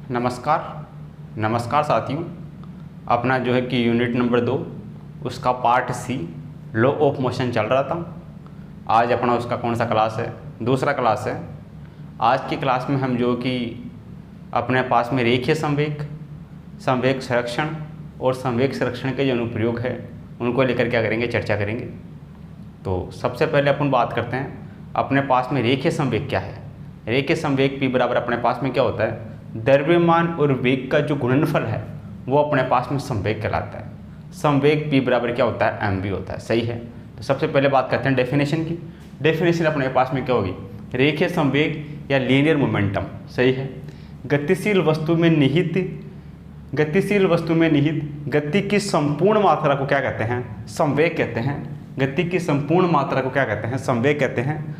नमस्कार साथियों। अपना जो है कि यूनिट नंबर 2 उसका part C law of motion चल रहा था। आज अपना उसका कौन सा क्लास है? दूसरा क्लास है। आज की क्लास में हम जो कि अपने पास में रेखीय संवेग, संवेग संरक्षण और संवेग संरक्षण के जो अनुप्रयोग है उनको लेकर क्या करेंगे, चर्चा करेंगे। तो सबसे पहले अपन बात करते हैं अपने पास में रेखीय संवेग क्या है। रेखीय संवेग P बराबर अपने पास में क्या होता है, द्रव्यमान और वेग का जो गुणनफल है वो अपने पास में संवेग कहलाता है। संवेग P बराबर क्या होता है, mv होता है। सही है। तो सबसे पहले बात करते हैं डेफिनेशन की। डेफिनेशन अपने पास में क्या होगी, रेखीय संवेग या लीनियर मोमेंटम। सही है। गतिशील वस्तु में निहित गति की संपूर्ण मात्रा को क्या कहते हैं, संवेग कहते हैं। गति की संपूर्ण मात्रा को क्या कहते हैं, संवेग कहते हैं।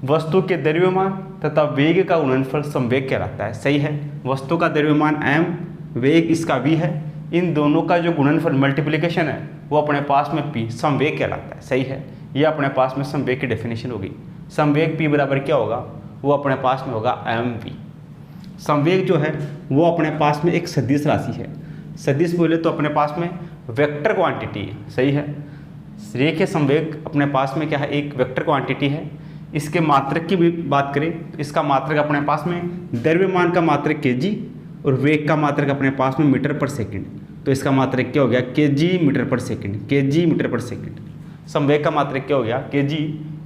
वस्तु के द्रव्यमान तथा वेग का गुणनफल संवेग कहलाता है। सही है। वस्तु का द्रव्यमान m, वेग इसका v है। इन दोनों का जो गुणनफल मल्टीप्लिकेशन है वो अपने पास में p संवेग कहलाता है। सही है। ये अपने पास में संवेग की डेफिनेशन होगी। संवेग p बराबर क्या होगा, वो अपने पास में होगा mv। संवेग जो है वो अपने पास में एक सदिश राशि है। सदिश बोले तो अपने पास में वेक्टर क्वांटिटी है। सही है। रेखीय संवेग अपने पास में क्या है, एक वेक्टर क्वांटिटी है। इसके मात्रक की भी बात करें तो इसका मात्रक अपने पास में द्रव्यमान का मात्रक kg और वेग का मात्रक अपने पास में मीटर पर सेकंड। तो इसका मात्रक क्या हो गया, kg मीटर पर सेकंड, kg मीटर पर सेकंड। संवेग का मात्रक क्या हो गया, kg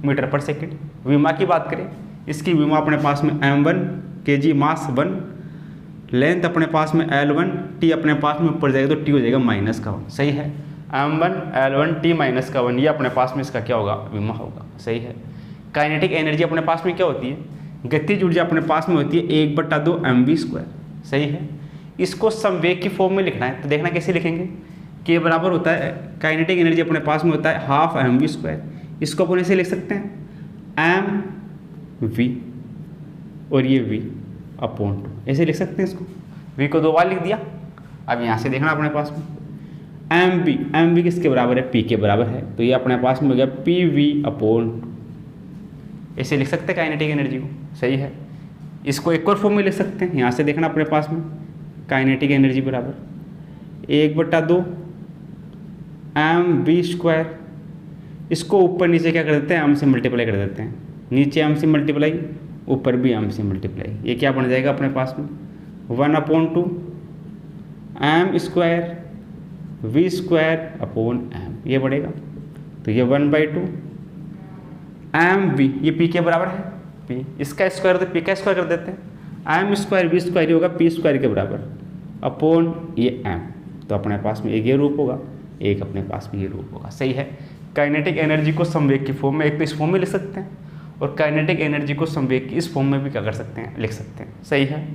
मीटर पर सेकंड। विमा की बात करें, इसकी विमा अपने पास में m1, kg मास 1, लेंथ अपने पास में l1, t अपने पास में ऊपर जाएगा तो t हो जाएगा -1। सही है। m1 l1 t -1 ये अपने पास में इसका क्या होगा, विमा होगा। सही है। काइनेटिक एनर्जी अपने पास में क्या होती है, गतिज ऊर्जा अपने पास में होती है 1/2 mv²। सही है। इसको संवेग की फॉर्म में लिखना है तो देखना कैसे लिखेंगे। k बराबर होता है, काइनेटिक एनर्जी अपने पास में होता है ½ mv²। इसको अपन ऐसे लिख सकते हैं mv और ये v/2 ऐसे लिख सकते हैं। इसको v को 2 बार लिख दिया। अब यहाँ से देखना अपने पास में mv किसके बराबर है, p के बराबर है। तो ये अपने पास में हो गया pv/2। ऐसे लिख सकते हैं काइनेटिक एनर्जी को। सही है। इसको एक और फॉर्म में लिख सकते हैं। यहाँ से देखना अपने पास में काइनेटिक एनर्जी बराबर 1/2 mv²। इसको ऊपर नीचे क्या कर देते हैं, m से मल्टीप्लाई कर देते हैं। नीचे m से मल्टीप्लाई, ऊपर भी m से मल्टीप्लाई। ये क्या बन जाएगा अपने पास में 1/2 m²v²/m ये बढ़ेगा। तो ये 1/2 mv, ये p के बराबर है। p इसका स्क्वायर तो p का स्क्वायर कर देते हैं। m² v² होगा p² के बराबर अपॉन ये m। तो अपने पास में एक ये रूप होगा, एक अपने पास में ये रूप होगा। सही है। काइनेटिक एनर्जी को संवेग की फॉर्म में एक तो इस फॉर्म में लिख सकते हैं और काइनेटिक एनर्जी को संवेग की इस फॉर्म में भी क्या कर सकते हैं, लिख सकते हैं। सही है।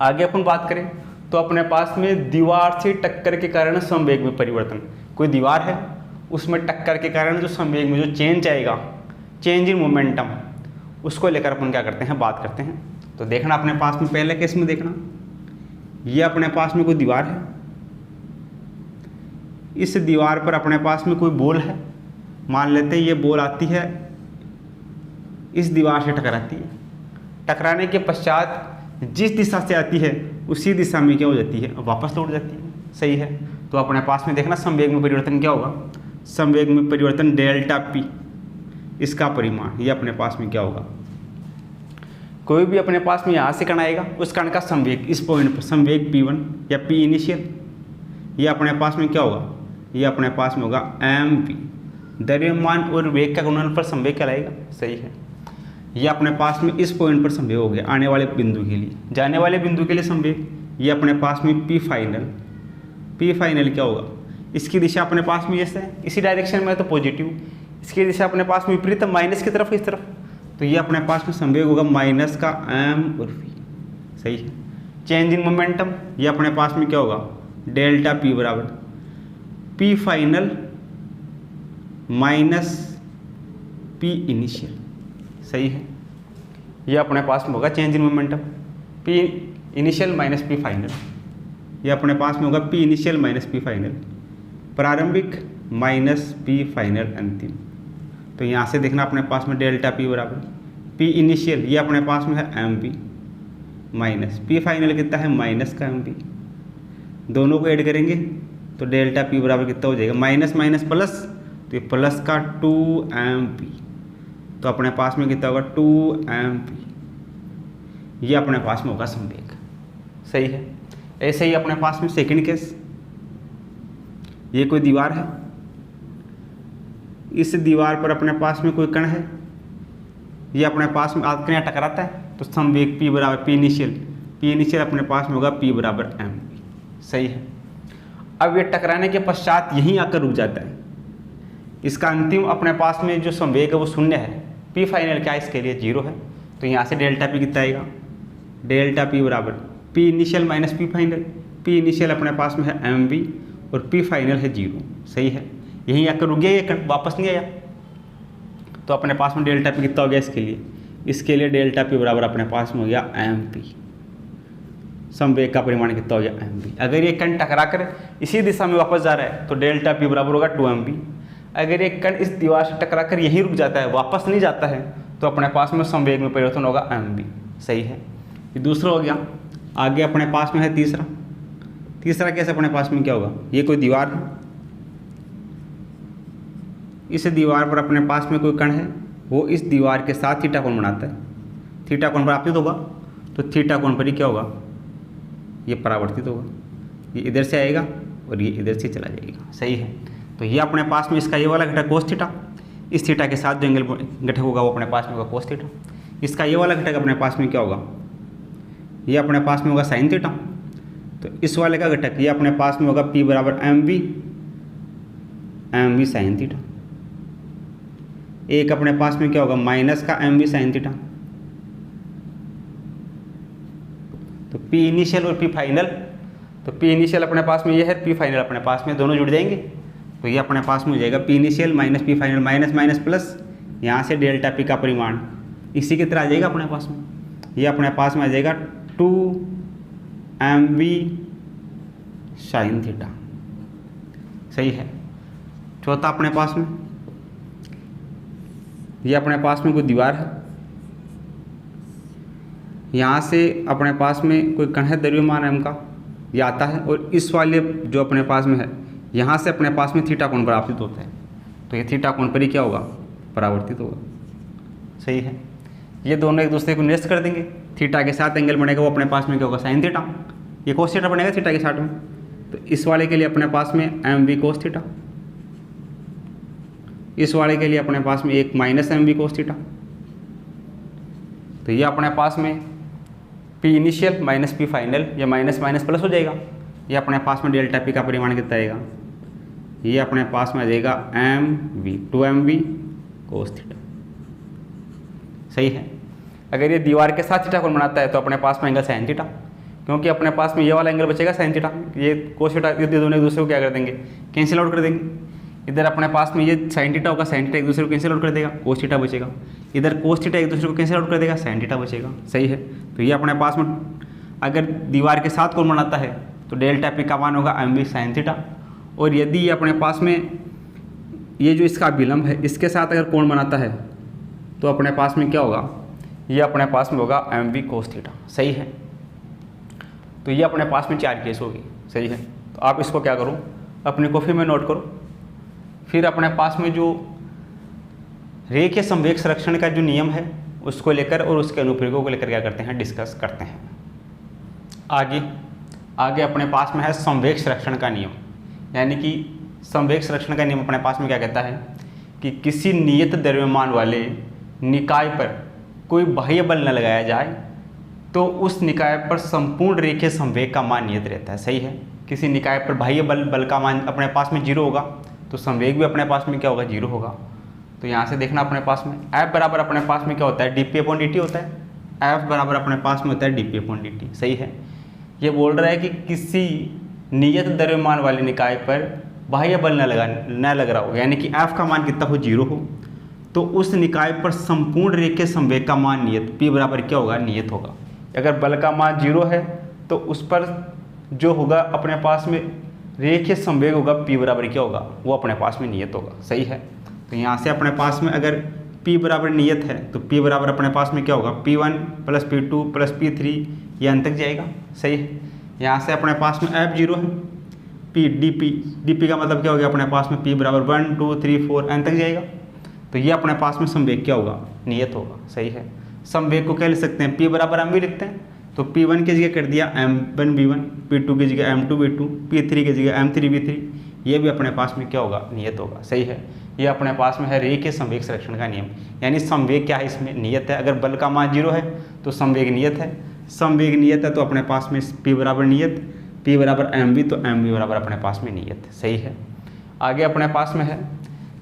आगे अपन बात करें तो अपने पास में दीवार से टक्कर के कारण संवेग में परिवर्तन। कोई दीवार है, उसमें टक्कर के कारण जो संवेग में जो चेंज आएगा, चेंज इन मोमेंटम, उसको लेकर अपन क्या करते हैं, बात करते हैं। तो देखना अपने पास में पहले केस में देखना, ये अपने पास में कोई दीवार है। इस दीवार पर अपने पास में कोई बॉल है। मान लेते हैं ये बॉल आती है, इस दीवार से टकराती है। टकराने के पश्चात जिस दिशा से आती है उसी दिशा में क्या हो जाती है, वापस लौट जाती है। सही है। तो अपने पास में देखना संवेग में परिवर्तन क्या होगा, संवेग में परिवर्तन ΔP, इसका परिमाण ये अपने पास में क्या होगा। कोई भी अपने पास में यहाँ से कण आएगा, उस कण का संवेग इस पॉइंट पर संवेग P1 या P इनिशियल, ये अपने पास में क्या होगा, ये अपने पास में होगा mv। द्रव्यमान और वेग का गुणनफल संवेग कहलाएगा। सही है। ये अपने पास में इस पॉइंट पर संवेग हो गया आने वाले बिंदु के लिए। जाने वाले बिंदु के लिए संवेग ये अपने पास में P फाइनल क्या होगा, इसकी दिशा अपने पास में जैसे है, इसी डायरेक्शन में है तो पॉजिटिव, इसकी दिशा अपने पास में विपरीत माइनस की तरफ, इस तरफ। तो ये अपने पास में संवेग होगा माइनस का m और v। सही है। चेंज इन मोमेंटम ये अपने पास में क्या होगा, ΔP बराबर P final minus P initial. सही है। ये अपने पास में होगा change in momentum P initial minus P final. ये अपने पास में होगा P initial minus P final प्रारंभिक माइनस P फाइनल अंतिम। तो यहाँ से देखना अपने पास में ΔP बराबर P इनिशियल, ये अपने पास में है mv, माइनस पी फाइनल कितना है माइनस का एम पी, दोनों को ऐड करेंगे तो डेल्टा पी बराबर कितना हो जाएगा माइनस माइनस प्लस, तो ये प्लस का 2 एम पी, तो अपने पास में कितना होगा 2 एम पी, ये अपने पास में होगा संवेग। सही है। ऐसे ही अपने पास में सेकंड केस, ये कोई दीवार है, इस दीवार पर अपने पास में कोई कण है, ये अपने पास में आकर यहाँ टकराता है, तो संवेग P बराबर P इनिशियल अपने पास में होगा P बराबर एम पी। सही है। अब ये टकराने के पश्चात यहीं आकर रुक जाता है, इसका अंतिम अपने पास में जो संवेग है वो शून्य है, P फाइनल क्या है इसके लिए 0 है, तो यहाँ से डेल्टा P कितना आएगा, डेल्टा P बराबर P initial minus P final, P initial अपने पास में है एम बी और P फाइनल है 0। सही है। यहीं आकर रुक गया, ये कण वापस नहीं आया, तो अपने पास में डेल्टा P कितना हो गया इसके लिए डेल्टा P बराबर अपने पास में हो गया एम पी, संवेग का परिमाण कितना हो गया एम पी। अगर ये कण टकरा कर इसी दिशा में वापस जा रहा है तो डेल्टा P बराबर होगा 2 एम पी। अगर एक कण इस दीवार से टकरा कर यहीं रुक जाता है, वापस नहीं जाता है, तो अपने पास में संवेग में परिवर्तन होगा एम बी। सही है। ये दूसरा हो गया। आगे अपने पास में है तीसरा कैसे अपने पास में क्या होगा, ये कोई दीवार है, इस दीवार पर अपने पास में कोई कण है, वो इस दीवार के साथ थीटा कोण बनाता है, थीटा कोण परावर्तित होगा, तो थीटा कोण पर ही क्या होगा, ये परावर्तित होगा, ये इधर से आएगा और ये इधर से चला जाएगा। सही है। तो ये अपने पास में इसका ये वाला घटक कोस थीटा, इस थीटा के साथ जो एंगल घटक होगा वो अपने पास में होगा कोस थीटा, इसका ये वाला घटक अपने पास में क्या होगा, ये अपने पास में होगा साइन थीटा, तो इस वाले का घटक ये अपने पास में होगा P बराबर एम बी साइन थीटा। एक अपने पास में क्या होगा माइनस का एम बी साइन थीटा, तो P इनिशियल और P फाइनल, तो P इनिशियल अपने पास में ये है, P फाइनल अपने पास में, दोनों जुड़ जाएंगे, तो ये अपने पास में हो जाएगा P initial minus P final minus minus plus, यहाँ से डेल्टा P का परिमाण इसी की तरह आ जाएगा अपने पास में, ये अपने पास में आ जाएगा 2 एम बी साइन थीटा। सही है। चौथा अपने पास में, ये अपने पास में कोई दीवार है, यहाँ से अपने पास में कोई कण है द्रव्यमान m का, ये आता है और इस वाले जो अपने पास में है यहाँ से अपने पास में थीटा कोण परावर्तित होता है, तो ये थीटा कोण पर ही क्या होगा परावर्तित होगा। सही है। ये दोनों एक दूसरे को निरस्त कर देंगे, थीटा के साथ एंगल बनेगा वो अपने पास में क्या होगा साइन थीटा, ये कोस थीटा बनेगा थीटा के साथ में, तो इस वाले के लिए अपने पास में एम बी कोस थीटा, इस वाले के लिए अपने पास में एक minus M B cos theta, तो ये अपने पास में P initial minus P final, या माइनस माइनस प्लस हो जाएगा, ये अपने पास में डेल्टा P का परिमाण कितना आएगा, ये अपने पास में आ जाएगा M B 2 M B cos theta. सही है। अगर ये दीवार के साथ थीटा कोण बनाता है तो अपने पास में एंगल साइन थीटा, क्योंकि अपने पास में ये वाला एंगल बचेगा साइन थीटा, ये कोस थीटा, ये दोनों एक दूसरे को क्या कर देंगे कैंसिल आउट कर देंगे। इधर अपने पास में ये साइन थीटा होगा, साइन थीटा एक दूसरे को कैंसिल आउट कर देगा, कोस थीटा बचेगा, इधर कोस थीटा एक दूसरे को कैंसिल आउट कर देगा, साइन थीटा बचेगा। सही है। तो ये अपने पास में अगर दीवार के साथ कोण बनाता है तो डेल्टा P का मान होगा एम बी साइन थीटा, और यदि ये अपने पास में ये जो इसका विलंब है इसके साथ अगर कोण बनाता है तो अपने पास में क्या होगा, ये अपने पास में होगा एम बी कोस थीटा। सही है। तो ये अपने पास में 4 केस होगी। सही है। तो आप इसको क्या करो, अपनी कॉपी में नोट करो। फिर अपने पास में जो रेखीय संवेग संरक्षण का जो नियम है उसको लेकर और उसके अनुप्रयोगों को लेकर क्या करते हैं, डिस्कस करते हैं। आगे अपने पास में है संवेग संरक्षण का नियम, यानी कि संवेग संरक्षण का नियम अपने पास में क्या कहता है कि किसी नियत द्रव्यमान वाले निकाय पर कोई बाह्य बल न लगाया जाए तो उस निकाय पर संपूर्ण रेखीय संवेग का मान नियत रहता है। सही है। किसी निकाय पर बाह्य बल का मान अपने पास में 0 होगा तो संवेग भी अपने पास में क्या होगा, 0 होगा। तो यहाँ से देखना अपने पास में F बराबर अपने पास में क्या होता है, dp/dt होता है। F बराबर अपने पास में होता है dp/dt। सही है। ये बोल रहा है कि किसी नियत द्रव्यमान वाले निकाय पर बाह्य बल न लग रहा हो, यानी कि F का मान कितना हो, 0 हो, तो उस निकाय पर संपूर्ण रेखीय संवेग का मान नियत P बराबर क्या होगा, नियत होगा। अगर बल का मान 0 है तो उस पर जो होगा अपने पास में रेखीय संवेग होगा P बराबर क्या होगा, वो अपने पास में नियत होगा। सही है। तो यहाँ से अपने पास में अगर P बराबर नियत है तो P बराबर अपने पास में क्या होगा, P1 + P2 + P3 ये अंत तक जाएगा, सही है। यहाँ से अपने पास में F0 है, P dP का मतलब क्या हो गया अपने पास में P बराबर 1 2 3 4 n तक जाएगा। तो ये अपने पास में संवेग क्या होगा, नियत होगा, सही है। संवेग को क्या लिख सकते हैं, P बराबर m भी लिखते हैं, तो P1 की जगह कर दिया m1 v1, P2 की जगह m2 v2, P3 की जगह m3 v3, ये भी अपने पास में क्या होगा, नियत होगा, सही है। ये अपने पास में है रेखीय संवेग संरक्षण का नियम, यानी संवेग क्या है इसमें, नियत है। अगर बल का मान 0 है तो संवेग नियत है, संवेग नियत है तो अपने पास में P बराबर नियत, P बराबर mv तो mv बराबर अपने पास में नियत है, सही है। आगे अपने पास में है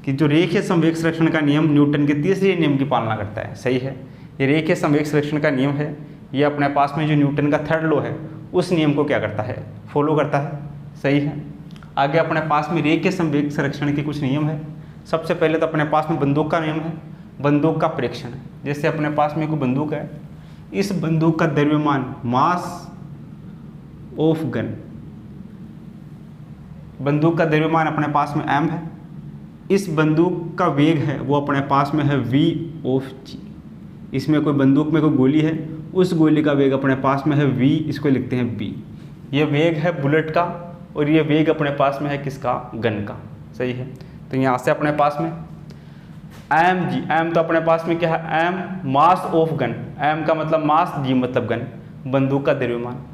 कि जो रेखीय संवेग संरक्षण का नियम न्यूटन के तीसरे नियम की पालना करता है, सही है। ये रेखीय संवेग संरक्षण का नियम है, ये अपने पास में जो न्यूटन का थर्ड लॉ है उस नियम को क्या करता है, फॉलो करता है, सही है। आगे अपने पास में रेखीय संवेग संरक्षण के कुछ नियम है। सबसे पहले तो अपने पास में बंदूक का नियम है, बंदूक का प्रेक्षण है। जैसे अपने पास में कोई बंदूक है, इस बंदूक का द्रव्यमान मास ऑफ गन, बंदूक का द्रव्यमान अपने पास में m है, इस बंदूक का वेग है वो अपने पास में है v ऑफ g। इसमें कोई बंदूक में कोई गोली है, उस गोली का वेग अपने पास में है v, इसको लिखते हैं b। ये वेग है बुलेट का और ये वेग अपने पास में है किसका, गन का, सही है। तो यहाँ से अपने पास में mg, m तो अपने पास में क्या है, m mass of gun, m का मतलब मास, g मतलब गन, बंदूक का द्रव्यमान।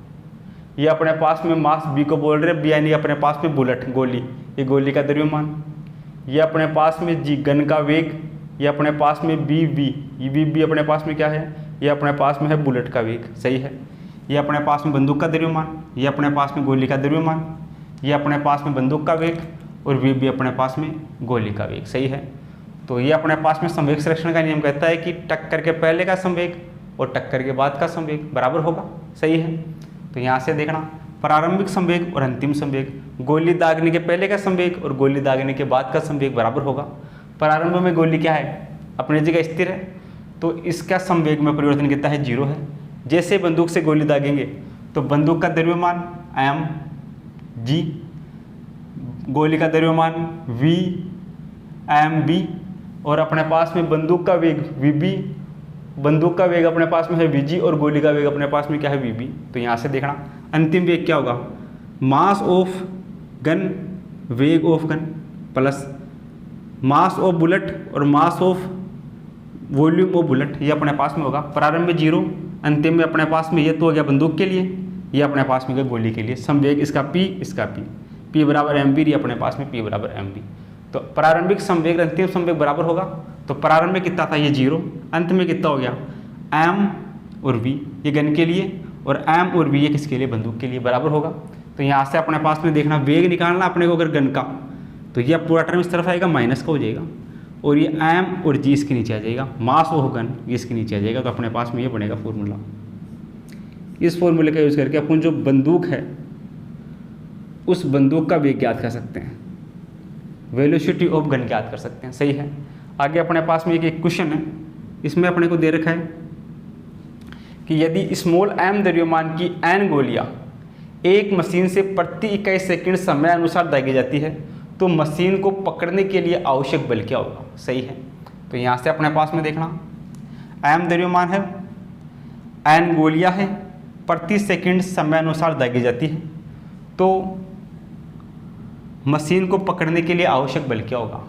ये अपने पास में मास b को बोल रहे हैं, b यानी अपने पास में बुलेट गोली, ये गोली का द्रव्यमान। ये अपने पास में g गन का वेग, ये अपने पास में b ये b अपने पास में क्या है, ये अपने पास में है बुलेट का वेग, सही है। ये अपने पास में बंदूक का द्रव्यमान, ये अपने पास में गोली का द्रव्यमान, ये अपने पास में बंदूक का वेग और v भी अपने पास में गोली का वेग, सही है। तो ये अपने पास में संवेग संरक्षण का नियम कहता है कि टक्कर के पहले का संवेग और टक्कर के बाद का संवेग बराबर होगा, सही है। तो यहाँ से देखना प्रारंभिक संवेग और अंतिम संवेग, गोली दागने के पहले का संवेग और गोली दागने के बाद का संवेग बराबर होगा। प्रारंभ में गोली क्या है, अपनी जगह स्थिर है, तो इसका संवेग में परिवर्तन कितना है, 0 है। जैसे बंदूक से गोली दागेंगे तो बंदूक का द्रव्यमान mg, गोली का द्रव्यमान v mb और अपने पास में बंदूक का वेग vb, बंदूक का वेग अपने पास में है vg और गोली का वेग अपने पास में क्या है, vb। तो यहाँ से देखना अंतिम वेग क्या होगा, मास ऑफ गन, वेग of gun plus mass of bullet और mass of volume of bullet, ये अपने पास में होगा। प्रारंभ में 0, अंतिम में अपने पास में ये तो हो गया बंदूक के लिए, ये अपने पास में गया गोली के लिए। संवेग इसका p, इसका p बराबर mv, ये अपने पास में p बराबर mv। तो प्रारंभिक संवेग अंतिम संवेग बराबर होगा। तो प्रारंभ में कितना था, ये 0, अंत में कितना हो गया, m और v ये गन के लिए और m और v ये किसके लिए, बंदूक के लिए, बराबर होगा। तो यहाँ से अपने पास में देखना वेग निकालना अपने को अगर गन का, तो ये पूरा टर्म इस तरफ आएगा, माइनस का हो जाएगा और ये m और g इसके नीचे आ जाएगा, मास ऑफ गन ये इसके नीचे आ जाएगा। तो अपने पास में ये बनेगा फॉर्मूला। इस फॉर्मूले का यूज़ करके अपन जो बंदूक है उस बंदूक का वेग ज्ञात कर सकते हैं, वेलोसिटी ऑफ गन ज्ञात कर सकते हैं, सही है। आगे अपने पास में एक क्वेश्चन है, इसमें अपने को दे रखा है कि यदि स्मॉल m द्रव्यमान की n गोलियां एक मशीन से प्रति इकाई सेकंड समय अनुसार दागी जाती है तो मशीन को पकड़ने के लिए आवश्यक बल क्या होगा, सही है। तो यहाँ से अपने पास में देखना m द्रव्यमान है, n गोलियां है, प्रति सेकंड समय अनुसार दागी जाती है, तो मशीन को पकड़ने के लिए आवश्यक बल क्या होगा।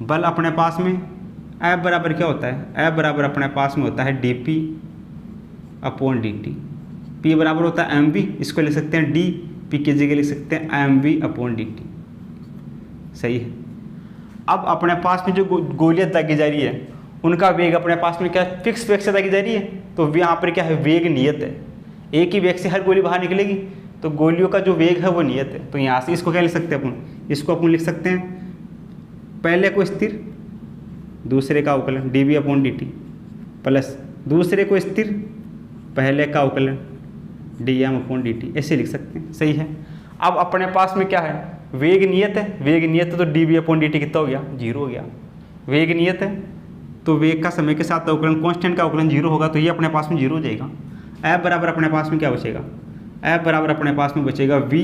बल अपने पास में F बराबर क्या होता है, F बराबर अपने पास में होता है dp अपॉन dt, P बराबर होता है mv, इसको लिख सकते हैं d, P की जगह लिख सकते हैं mv अपॉन dt, सही है। अब अपने पास में जो गोलियां दागी जा रही है उनका वेग अपने पास में क्या फिक्स वेग से दागी जा रही है, तो यहाँ पर क्या है, वेग नियत है, एक ही वेग से हर गोली बाहर निकलेगी, तो गोलियों का जो वेग है वो नियत है। तो यहाँ से इसको क्या लिख सकते हैं अपन, इसको अपन लिख सकते हैं पहले को स्थिर, दूसरे का अवकलन dv अपॉन dt प्लस दूसरे को स्थिर, पहले का अवकलन dm अपॉन dt, ऐसे लिख सकते हैं, सही है। अब अपने पास में क्या है, वेग नियत है, वेग नियत है तो dv अपॉन dt कितना हो गया, 0 हो गया। वेग नियत है तो वेग का समय के साथ अवकलन, कांस्टेंट का अवकलन 0 होगा, तो ये अपने पास में 0 हो जाएगा। F बराबर अपने पास में क्या बचेगा, F बराबर अपने पास में बचेगा v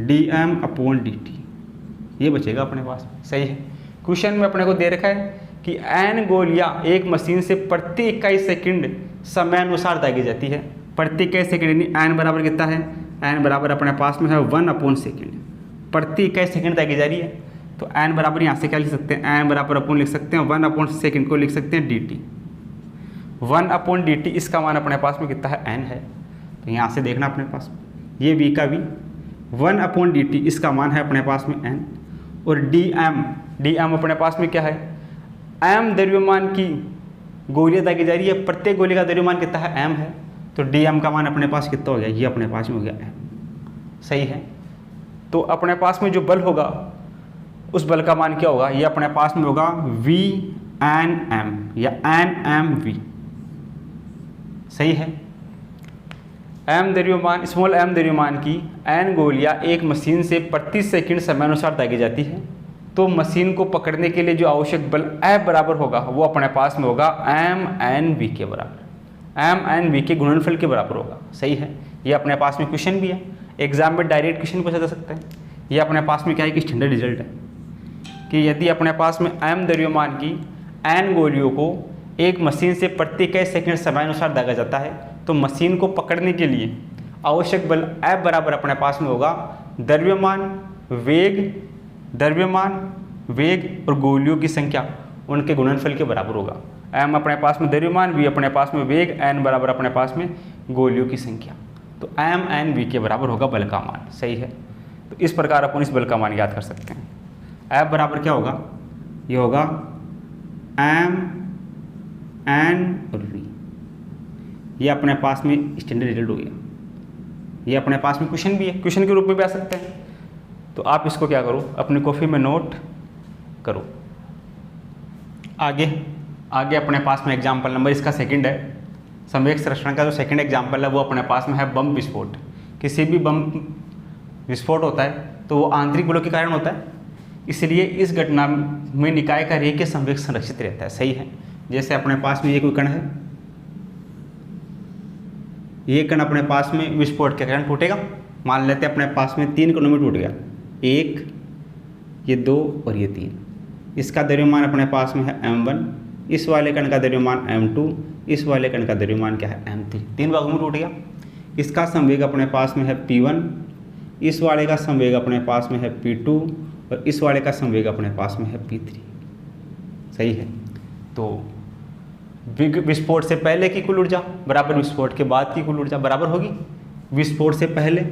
dm अपॉन dt, ये बचेगा अपने पास में, सही है। क्वेश्चन में अपने को दे रखा है कि n गोलियां एक मशीन से प्रति इकाई सेकंड समय अनुसार दागी जाती है। प्रति इकाई सेकंड यानी एन बराबर कितना है, एन बराबर अपने पास में है 1/सेकंड, प्रति इकाई सेकंड दागी जा रही है। तो एन बराबर यहाँ से क्या लिख सकते हैं, एन बराबर अपन लिख सकते हैं 1/सेकंड को लिख सकते हैं dt। 1/dt इसका मान अपने पास में कितना है, n है। तो यहाँ से देखना अपने पास ये v का v 1/dt इसका मान है अपने पास में n, और dm अपने पास में क्या है, m द्रव्यमान की गोलियाँ दागी जा रही है, प्रत्येक गोली का द्रव्यमान कितना है, m है। तो dm का मान अपने पास कितना हो गया, ये अपने पास में हो गया m। सही है। तो अपने पास में जो बल होगा उस बल का मान क्या होगा, ये अपने पास में होगा Vnm या Nmv। सही है। m द्रव्यमान स्मॉल m द्रव्यमान की n गोलियां एक मशीन से प्रति सेकंड समयानुसार दागी जाती है। तो मशीन को पकड़ने के लिए जो आवश्यक बल F बराबर होगा वो अपने पास में होगा mnv के बराबर, mnv के गुणनफल के बराबर होगा। सही है। ये अपने पास में क्वेश्चन भी है, एग्जाम में डायरेक्ट क्वेश्चन पूछा जा सकता है। ये अपने पास में क्या है कि स्टैंडर्ड रिजल्ट है कि यदि अपने पास में m द्रव्यमान की n गोलियों को एक मशीन से प्रति इकाई सेकंड समयानुसार दागा जाता है तो मशीन को पकड़ने के लिए आवश्यक बल F बराबर अपने पास में होगा द्रव्यमान वेग और गोलियों की संख्या उनके गुणनफल के बराबर होगा। m अपने पास में द्रव्यमान, v अपने पास में वेग, n बराबर अपने पास में गोलियों की संख्या। तो mnv के बराबर होगा बल का मान। सही है। तो इस प्रकार अपन इस बल का मान याद कर सकते हैं। F बराबर क्या होगा, ये होगा m n और v। ये अपने पास में स्टैंडर्ड रिजल्ट हो गया। ये अपने पास में क्वेश्चन भी है, क्वेश्चन के रूप में भी आ सकते हैं। तो आप इसको क्या करो, अपनी कॉपी में नोट करो। आगे अपने पास में एग्जाम्पल नंबर इसका सेकंड है। संवेग संरक्षण का जो सेकंड एग्जाम्पल है वो अपने पास में है बम विस्फोट। किसी भी बम विस्फोट होता है तो वो आंतरिक बलों के कारण होता है, इसलिए इस घटना में निकाय का रेखीय संवेग संरक्षित रहता है। सही है। जैसे अपने पास में ये कोई कण है, ये कण अपने पास में विस्फोट के कारण टूटेगा। मान लेते हैं अपने पास में 3 कणों में टूट गया, 1, ये 2 और ये 3। इसका द्रव्यमान अपने पास में है m1, इस वाले कण का द्रव्यमान m2, इस वाले कण का द्रव्यमान क्या है m3। 3 भागों में टूट गया। इसका संवेग अपने पास में है p1, इस वाले का संवेग अपने पास में है p2 और इस वाले का संवेग अपने पास में है p3। सही है। तो विस्फोट से पहले की कुल ऊर्जा बराबर विस्फोट के बाद की कुल ऊर्जा बराबर होगी विस्फोट से पहले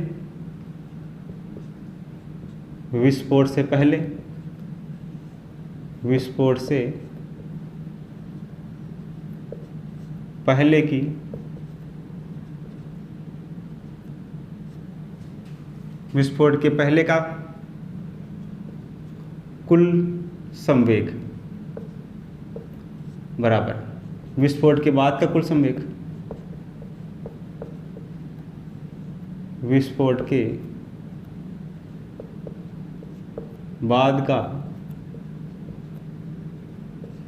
की विस्फोट के पहले का कुल संवेग बराबर विस्फोट के बाद का कुल संवेग, विस्फोट के बाद का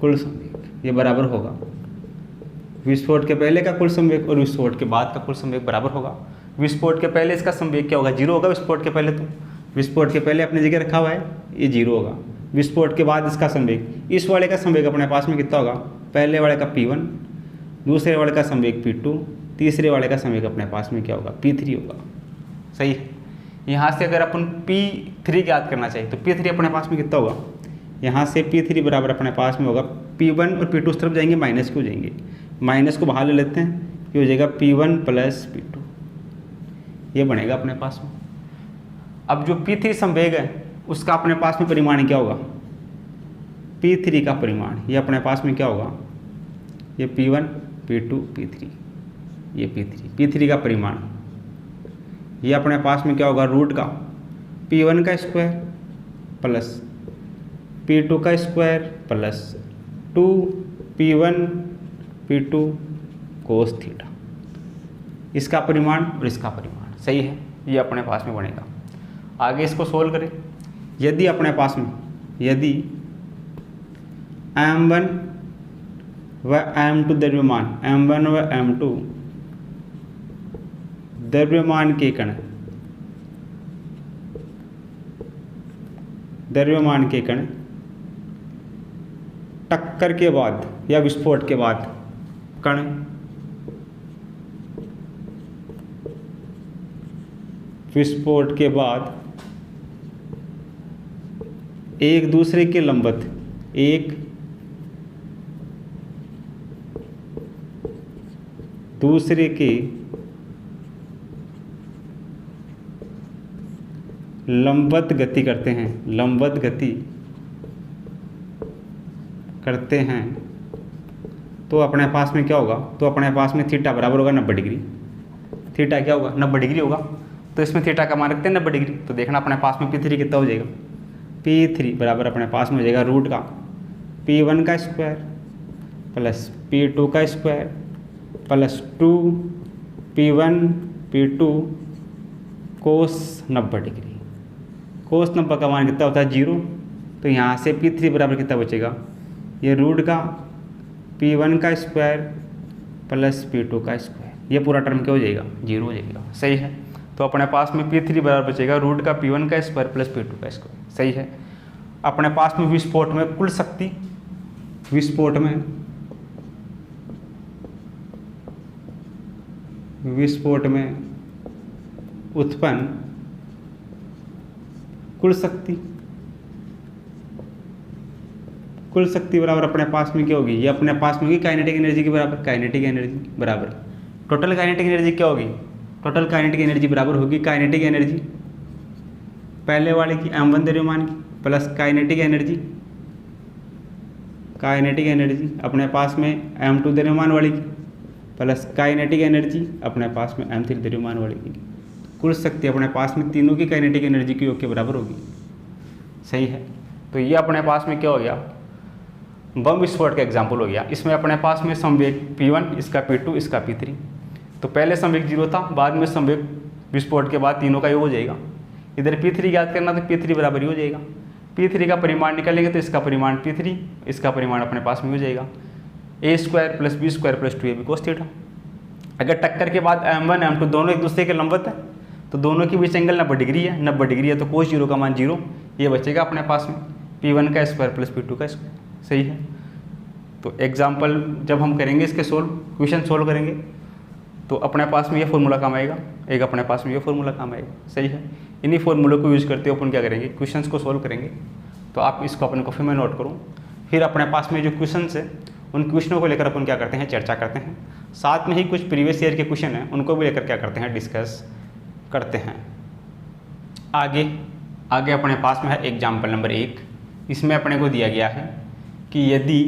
कुल संवेग, ये बराबर होगा विस्फोट के पहले का कुल संवेग और विस्फोट के बाद का कुल संवेग बराबर होगा। विस्फोट के पहले इसका संवेग क्या होगा, 0 होगा। विस्फोट के पहले, तो विस्फोट के पहले अपनी जगह रखा हुआ है, ये 0 होगा। विस्फोट के बाद इसका संवेग, इस वाले का संवेग अपने पास में कितना होगा, पहले वाले का p1, दूसरे वाले का संवेग p2, तीसरे वाले का संवेग अपने पास में क्या होगा, p3 होगा। सही है। यहाँ से अगर अपन p3 ज्ञात करना चाहिए तो p3 अपने पास में कितना होगा, यहाँ से p3 बराबर अपने पास में होगा p1 और p2 उस तरफ जाएंगे, माइनस क्यों जाएंगे, माइनस को बाहर ले लेते हैं, ये हो जाएगा p1 प्लस p2, ये बनेगा अपने पास में। अब जो p3 संवेग है उसका अपने पास में परिमाण क्या होगा, p3 का परिमाण, ये अपने पास में क्या होगा, ये p1 p2 p3, ये p3 का परिमाण, ये अपने पास में क्या होगा, रूट का p1 का स्क्वायर प्लस p2 का square plus 2p1 p2 cos theta, इसका परिमाण और इसका परिमाण। सही है। ये अपने पास में बनेगा। आगे इसको सोल्व करें। यदि अपने पास में यदि m1 व m2 द्रव्यमान, m1 व m2 द्रव्यमान के कण टक्कर के बाद या विस्फोट के बाद कण विस्फोट के बाद एक दूसरे के लंबवत, एक दूसरे के लंबवत गति करते हैं, लंबवत गति करते हैं, तो अपने पास में क्या होगा, तो अपने पास में थीटा बराबर होगा 90 डिग्री। थीटा क्या होगा, 90 डिग्री होगा। तो इसमें थीटा का मान रखते हैं 90 डिग्री। तो देखना अपने पास में P3 कितना हो जाएगा, P3 बराबर अपने पास में हो जाएगा रूट का P1 का स्क्वायर प्लस P2 का स्क्वायर प्लस 2 P1 P2 कोस 90 डिग्री। कोस 90 का मान कितना होता है 0। तो यहाँ से P3 बराबर कितना बचेगा, ये रूट का P1 का स्क्वायर प्लस P2 का स्क्वायर, ये पूरा टर्म क्या हो जाएगा, 0 हो जाएगा। सही है। तो अपने पास में P3 बराबर बचेगा रूट का P1 का स्क्वायर प्लस P2 का स्क्वायर। सही है। अपने पास में विस्फोट में कुल शक्ति, विस्फोट में उत्पन्न कुल शक्ति बराबर अपने पास में क्या होगी, ये अपने पास में होगी काइनेटिक एनर्जी के बराबर। काइनेटिक एनर्जी बराबर टोटल काइनेटिक एनर्जी क्या होगी, टोटल काइनेटिक एनर्जी बराबर होगी काइनेटिक एनर्जी पहले वाले की m1 द्रव्यमान की प्लस काइनेटिक एनर्जी अपने पास में m2 द्रव्यमान वाली की प्लस काइनेटिक एनर्जी अपने पास में m3 द्रव्यमान वाली की। कुल शक्ति अपने पास में तीनों की काइनेटिक एनर्जी की योग के बराबर होगी। सही है। तो ये अपने पास में क्या हो गया, बम विस्फोट का एग्जाम्पल हो गया। इसमें अपने पास में संवेग P1, इसका P2, इसका P3। तो पहले संवेग 0 था, बाद में संवेग विस्फोट के बाद तीनों का योग हो जाएगा। इधर P3 ज्ञात करना, तो P3 बराबर ही हो जाएगा। P3 का परिमाण निकालेंगे तो इसका परिमाण P3, इसका परिमाण अपने पास में हो जाएगा a² plus b² plus 2ab cos theta. अगर टक्कर के बाद m1 m2 दोनों एक दूसरे के लंबवत है, तो दोनों के बीच एंगल 90 डिग्री है। 90 डिग्री है तो cos 0 का मान 0, ये बचेगा अपने पास में P1 का स्क्वायर प्लस P2 का स्क्वायर। सही है। तो एग्जाम्पल जब हम करेंगे इसके क्वेश्चन सोल्व करेंगे, तो अपने पास में ये फॉर्मूला काम आएगा, एक अपने पास में ये फॉर्मूला काम आएगा। सही है। इन्हीं फॉर्मूलों को यूज़ करते हुए अपन क्या करेंगे, क्वेश्चंस को सोल्व करेंगे। तो आप इसको अपने कॉपी में नोट करो। फिर अपने पास में जो क्वेश्चंस है, उन क्वेश्चनों को लेकर अपन क्या करते हैं, चर्चा करते हैं। साथ में ही कुछ प्रीवियस ईयर के क्वेश्चन हैं, उनको भी लेकर क्या करते हैं, डिस्कस करते हैं। आगे अपने पास में है एग्जाम्पल नंबर 1। इसमें अपने को दिया गया है कि यदि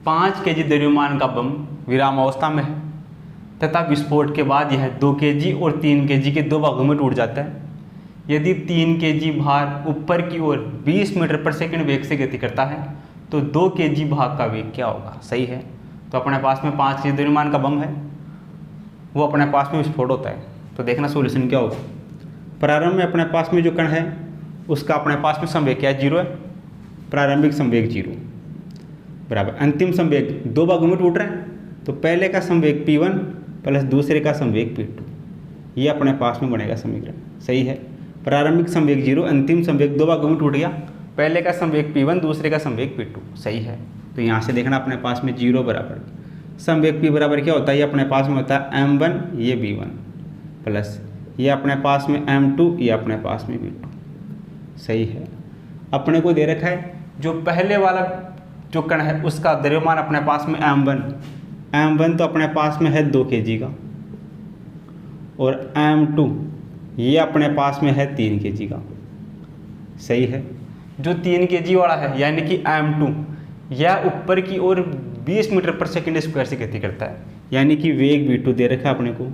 5 kg द्रव्यमान का बम विरामावस्था में है तथा विस्फोट के बाद यह 2 kg और 3 kg के 2 भागों में टूट जाता है। यदि 3 kg भार ऊपर की ओर 20 मीटर पर सेकंड वेग से गति करता है, तो 2 kg भाग का वेग क्या होगा। सही है। तो अपने पास में 5 kg द्रव्यमान का बम है, वो अपने पास में विस्फोट होता है। तो देखना सोल्यूशन क्या होगा। प्रारंभ में अपने पास में जो कण है उसका अपने पास में संवेग क्या है, 0 है। प्रारंभिक संवेग 0 बराबर अंतिम संवेग 2 भागों में टूट रहा है, तो पहले का संवेग P1 प्लस दूसरे का संवेग P2, ये अपने पास में बनेगा समीकरण। सही है। प्रारंभिक संवेग 0, अंतिम संवेग 2 भागों में टूट गया, पहले का संवेग P1, दूसरे का संवेग P2। सही है। तो यहाँ से देखना अपने पास में 0 बराबर संवेग P बराबर क्या होता है, ये अपने पास में होता है m1, ये b1 प्लस ये अपने पास में m2, ये अपने पास में b2। सही है। अपने को दे रखा है जो पहले वाला जो कण है उसका द्रव्यमान अपने पास में m1 तो अपने पास में है 2 kg का, और m2 ये अपने पास में है 3 kg का। सही है। जो 3 kg वाला है यानी कि m2, यह ऊपर की ओर 20 मीटर पर सेकंड स्क्वायर से गति करता है, यानी कि वेग v2 दे रखा है अपने को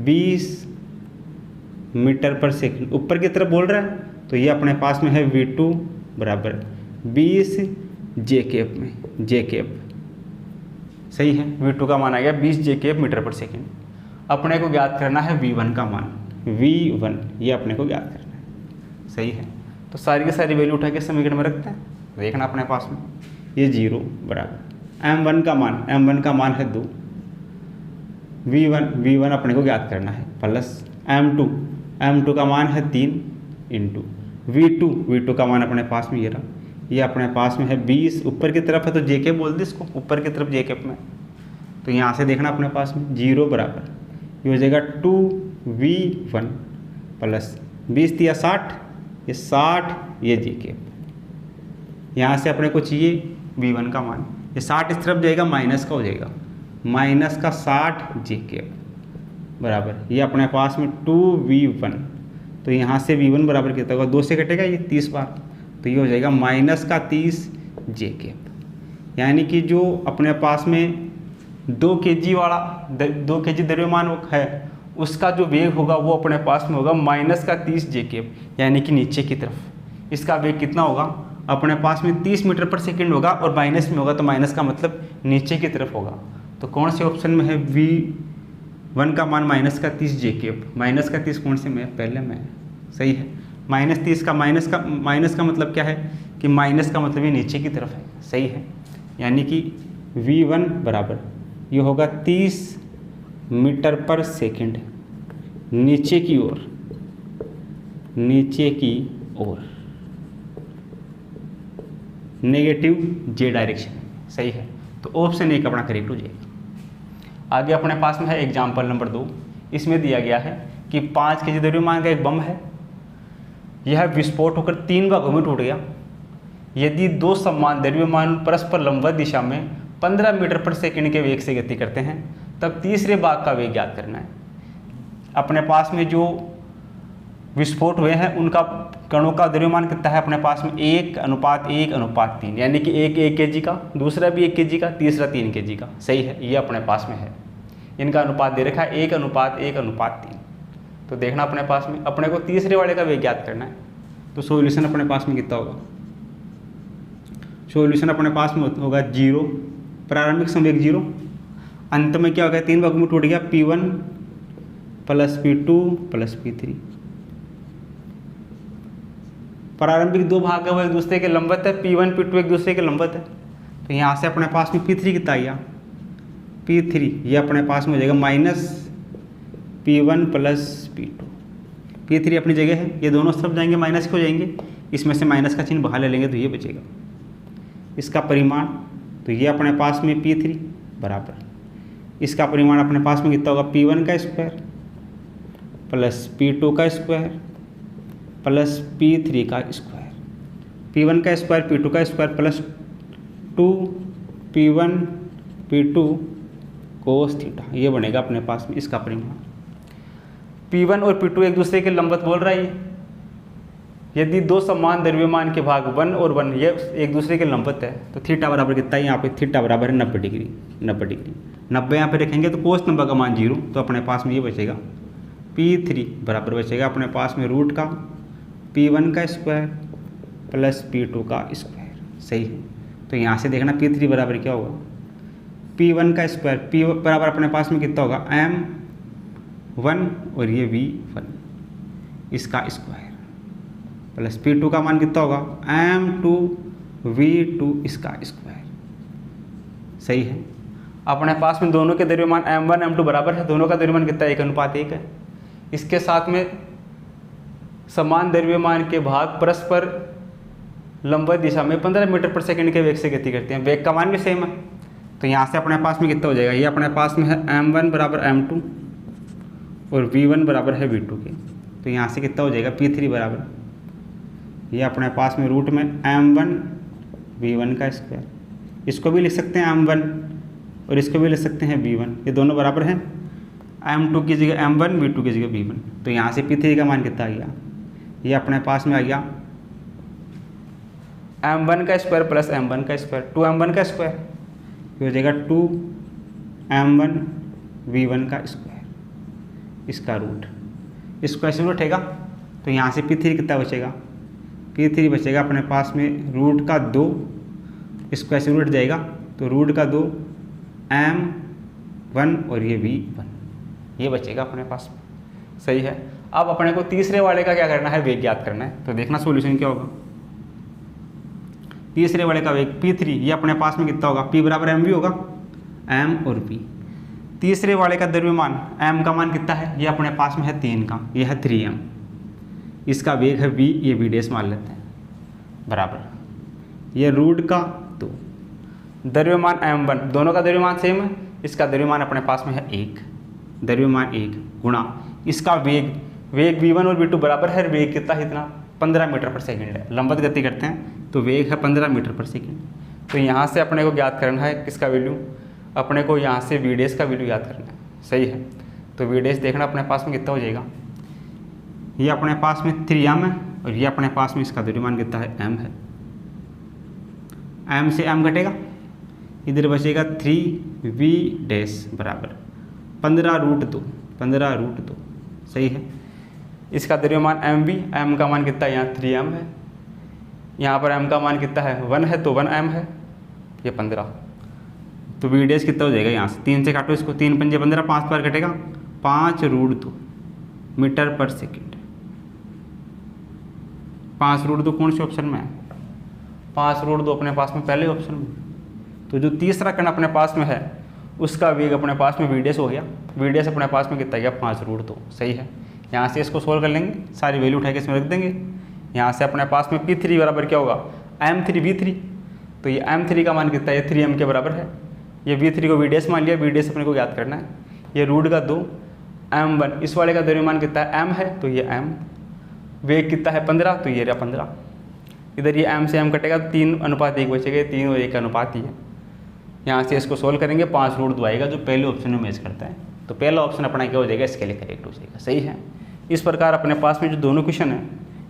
20 मीटर पर सेकंड, ऊपर की तरफ बोल रहा है। तो ये अपने पास में है v2 बराबर 20 j में j। सही है। v2 का मान आ गया 20 j मीटर पर सेकंड। अपने को ज्ञात करना है v1 का मान, v1 ये अपने को ज्ञात करना है। सही है। तो सारी की सारी वैल्यू उठा के समीकरण में रखते हैं। देखना अपने पास में ये 0 बराबर m1 का मान है 2, v1 अपने को ज्ञात करना है प्लस m2 का मान है 3 इंटू v2 का मान अपने पास में ये रहा, ये अपने पास में है 20, ऊपर की तरफ है तो j बोल दे इसको, ऊपर की तरफ j में। तो यहाँ से देखना अपने पास में 0 बराबर ये हो जाएगा 2v1 प्लस 20 दिया 60, ये 60, ये जी कैप। यहाँ से अपने को चाहिए V1 का मान, ये 60 इस तरफ जाएगा, माइनस का हो जाएगा, माइनस का 60 जी कैप बराबर ये अपने पास में 2V1। तो यहाँ से V1 बराबर कितना होगा, 2 से कटेगा ये 30 बार, तो ये हो जाएगा माइनस का 30 जे कैप। यानी कि जो अपने पास में 2 kg वाला 2 kg द्रव्यमान है, उसका जो वेग होगा वो अपने पास में होगा माइनस का 30 जे कैप, यानी कि नीचे की तरफ। इसका वेग कितना होगा, अपने पास में 30 मीटर पर सेकंड होगा, और माइनस में होगा तो माइनस का मतलब नीचे की तरफ होगा। तो कौन से ऑप्शन में है V1 का मान माइनस का 30 जे कैप, माइनस का 30 कौन से में है, पहले में है, सही है। -30 का माइनस का मतलब क्या है कि माइनस का मतलब ये नीचे की तरफ है, सही है। यानी कि V1 बराबर ये होगा 30 मीटर पर सेकंड नीचे की ओर, नीचे की ओर, नेगेटिव जे डायरेक्शन, सही है। तो ऑप्शन ए का अपना करेक्ट हो जाएगा। आगे अपने पास में है एग्जाम्पल नंबर 2। इसमें दिया गया है कि 5 kg द्रव्यमान का एक बम है, यह विस्फोट होकर 3 भागों में टूट गया। यदि 2 समान द्रव्यमान परस्पर लंबवत दिशा में 15 मीटर पर सेकंड के वेग से गति करते हैं, तब तीसरे भाग का वेग ज्ञात करना है। अपने पास में जो विस्फोट हुए हैं उनका कणों का द्रव्यमान कितना है, अपने पास में 1:1:3, यानी कि एक 1 kg का, दूसरा भी 1 kg का, तीसरा 3 kg का, सही है। ये अपने पास में है, इनका अनुपात दे रखा है 1:1:3। तो देखना अपने पास में, अपने को तीसरे वाले का वेग ज्ञात करना है। तो सॉल्यूशन अपने पास में कितना होगा, सॉल्यूशन अपने पास में होगा 0, प्रारंभिक संवेग 0, अंत में क्या हो गया, 3 भागों में टूट गया, P1 + P2 + P3। प्रारंभिक 2 भाग है वो एक दूसरे के लंबवत है, P1 P2 एक दूसरे के लंबवत है। तो यहाँ से अपने पास में P3 कितना आया, P3 ये अपने पास में हो जाएगा -P1 + P2। P3 अपनी जगह है, ये दोनों तरफ जाएंगे माइनस हो जाएंगे, इसमें से माइनस का चिन्ह बाहर ले लेंगे तो ये बचेगा। इसका परिमाण तो ये अपने पास में P3 बराबर, इसका परिमाण अपने पास में कितना होगा, P1 का स्क्वायर + P2 का स्क्वायर + P3 का स्क्वायर। P1 का स्क्वायर P2 का square + 2P1 P2 cos theta, ये बनेगा अपने पास में इसका परिमाण। P1 और P2 एक दूसरे के लंबवत बोल रहा है। यदि 2 समान द्रव्यमान के भाग 1 और 1 ये एक दूसरे के लंबवत है, तो थीटा बराबर कितना है, यहाँ पे थीटा बराबर है 90 डिग्री। 90 यहाँ पे रखेंगे तो कोस नंबर का मान 0, तो अपने पास में ये बचेगा P3 बराबर बचेगा अपने पास में रूट का P1 का स्क्वायर + P2 का स्क्वायर, सही है। तो यहाँ से देखना P3 बराबर क्या होगा, P1 का स्क्वायर, P बराबर अपने पास में कितना होगा, M1 और ये V1 इसका स्क्वायर + P2 का मान कितना होगा, M2 V2 इसका स्क्वायर, सही है। अपने पास में दोनों के द्रव्यमान M1 M2 बराबर है, दोनों का द्रव्यमान कितना है, 1:1 है। इसके साथ में समान द्रव्यमान के भाग परस्पर लंबवत दिशा में 15 मीटर पर सेकंड के वेग से गति करते हैं, वेग का मान भी सेम है। तो यहाँ से अपने पास में कितना हो जाएगा, ये अपने पास में है M1 बराबर M2 और V1 बराबर है V2 के। तो यहाँ से कितना हो जाएगा, P3 बराबर ये अपने पास में रूट में M1 V1 का स्क्वायर, इसको भी लिख सकते हैं M1 और इसको भी लिख सकते हैं V1, ये दोनों बराबर हैं। M2 की जगह M1, V2 की जगह V1। तो यहाँ से P3 का मान कितना आ गया, ये अपने पास में आ गया M1 का स्क्वायर + M1 का स्क्वायर, 2M1 का स्क्वायर, ये हो जाएगा 2M1 V1 का स्क्वायर, इसका रूट, इसको ऐसे रूट हैगा। तो यहाँ से P3 कितना बचेगा, P3 बचेगा अपने पास में रूट का 2, इसको ऐसे रूट जाएगा तो रूट का 2 M1 और ये V1, ये बचेगा अपने पास में, सही है। अब अपने को तीसरे वाले का क्या करना है, वेग ज्ञात करना है। तो देखना सॉल्यूशन क्या होगा, तीसरे वाले का वेग P3 ये अपने पास में कितना होगा, P बराबर MV होगा, M और V। तीसरे वाले का द्रव्यमान M का मान कितना है, ये अपने पास में है 3 का, ये है 3M, इसका वेग है V, ये V डैश मान लेते हैं बराबर ये रूट का 2, द्रव्यमान M1, दोनों का द्रव्यमान सेम है, इसका द्रव्यमान अपने पास में है 1, द्रव्यमान 1 गुणा इसका वेग वेग v1 और v2 बराबर है, वेग कितना है, इतना 15 मीटर पर सेकंड है, लंबवत गति करते हैं तो वेग है 15 मीटर पर सेकंड। तो यहाँ से अपने को ज्ञात करना है किसका वैल्यू, अपने को यहाँ से v डैश का वैल्यू याद करना है, सही है। तो v डैश देखना अपने पास में कितना हो जाएगा, ये अपने पास में 3m है और ये अपने पास में इसका द्रव्यमान कितना है, m है। m से m घटेगा, इधर बचेगा 3v डैश बराबर 15√2, 15√2, सही है। इसका द्रव्यमान mv, m का मान कितना है, यहाँ 3m है, यहाँ पर m का मान कितना है 1 है, तो 1m है, ये 15। तो v डैश कितना हो जाएगा, यहाँ से 3 से काटो इसको, 3 पंजे 15, 5 बार कटेगा 5√2 मीटर पर सेकंड। 5√2 कौन से ऑप्शन में है, 5√2 अपने पास में पहले ऑप्शन में। तो जो तीसरा कण अपने पास में है उसका वेग अपने पास में v डैश हो गया, v डैश अपने पास में कितना गया 5√2, सही है। यहाँ से इसको सोल्व कर लेंगे, सारी वैल्यू उठा के इसमें रख देंगे। यहाँ से अपने पास में P3 बराबर क्या होगा, m3v3, तो ये m3 का मान कितना है, ये 3m के बराबर है। ये v3 को v डैश मान लिया, v डैश अपने को याद करना है, ये √2 m1, इस वाले का द्रव्यमान कितना है m है, तो ये m, वेग कितना है 15, तो ये रहा 15। इधर ये m से m कटेगा, 3:1 बचेगा, 3 और 1 का अनुपात ही है। यहाँ से इसको सोल्व करेंगे, 5√2 आएगा जो पहले ऑप्शन में मैच करता है। तो पहला ऑप्शन अपना क्या हो जाएगा, इसके लिए करेक्ट हो जाएगा, सही है। इस प्रकार अपने पास में जो दोनों क्वेश्चन है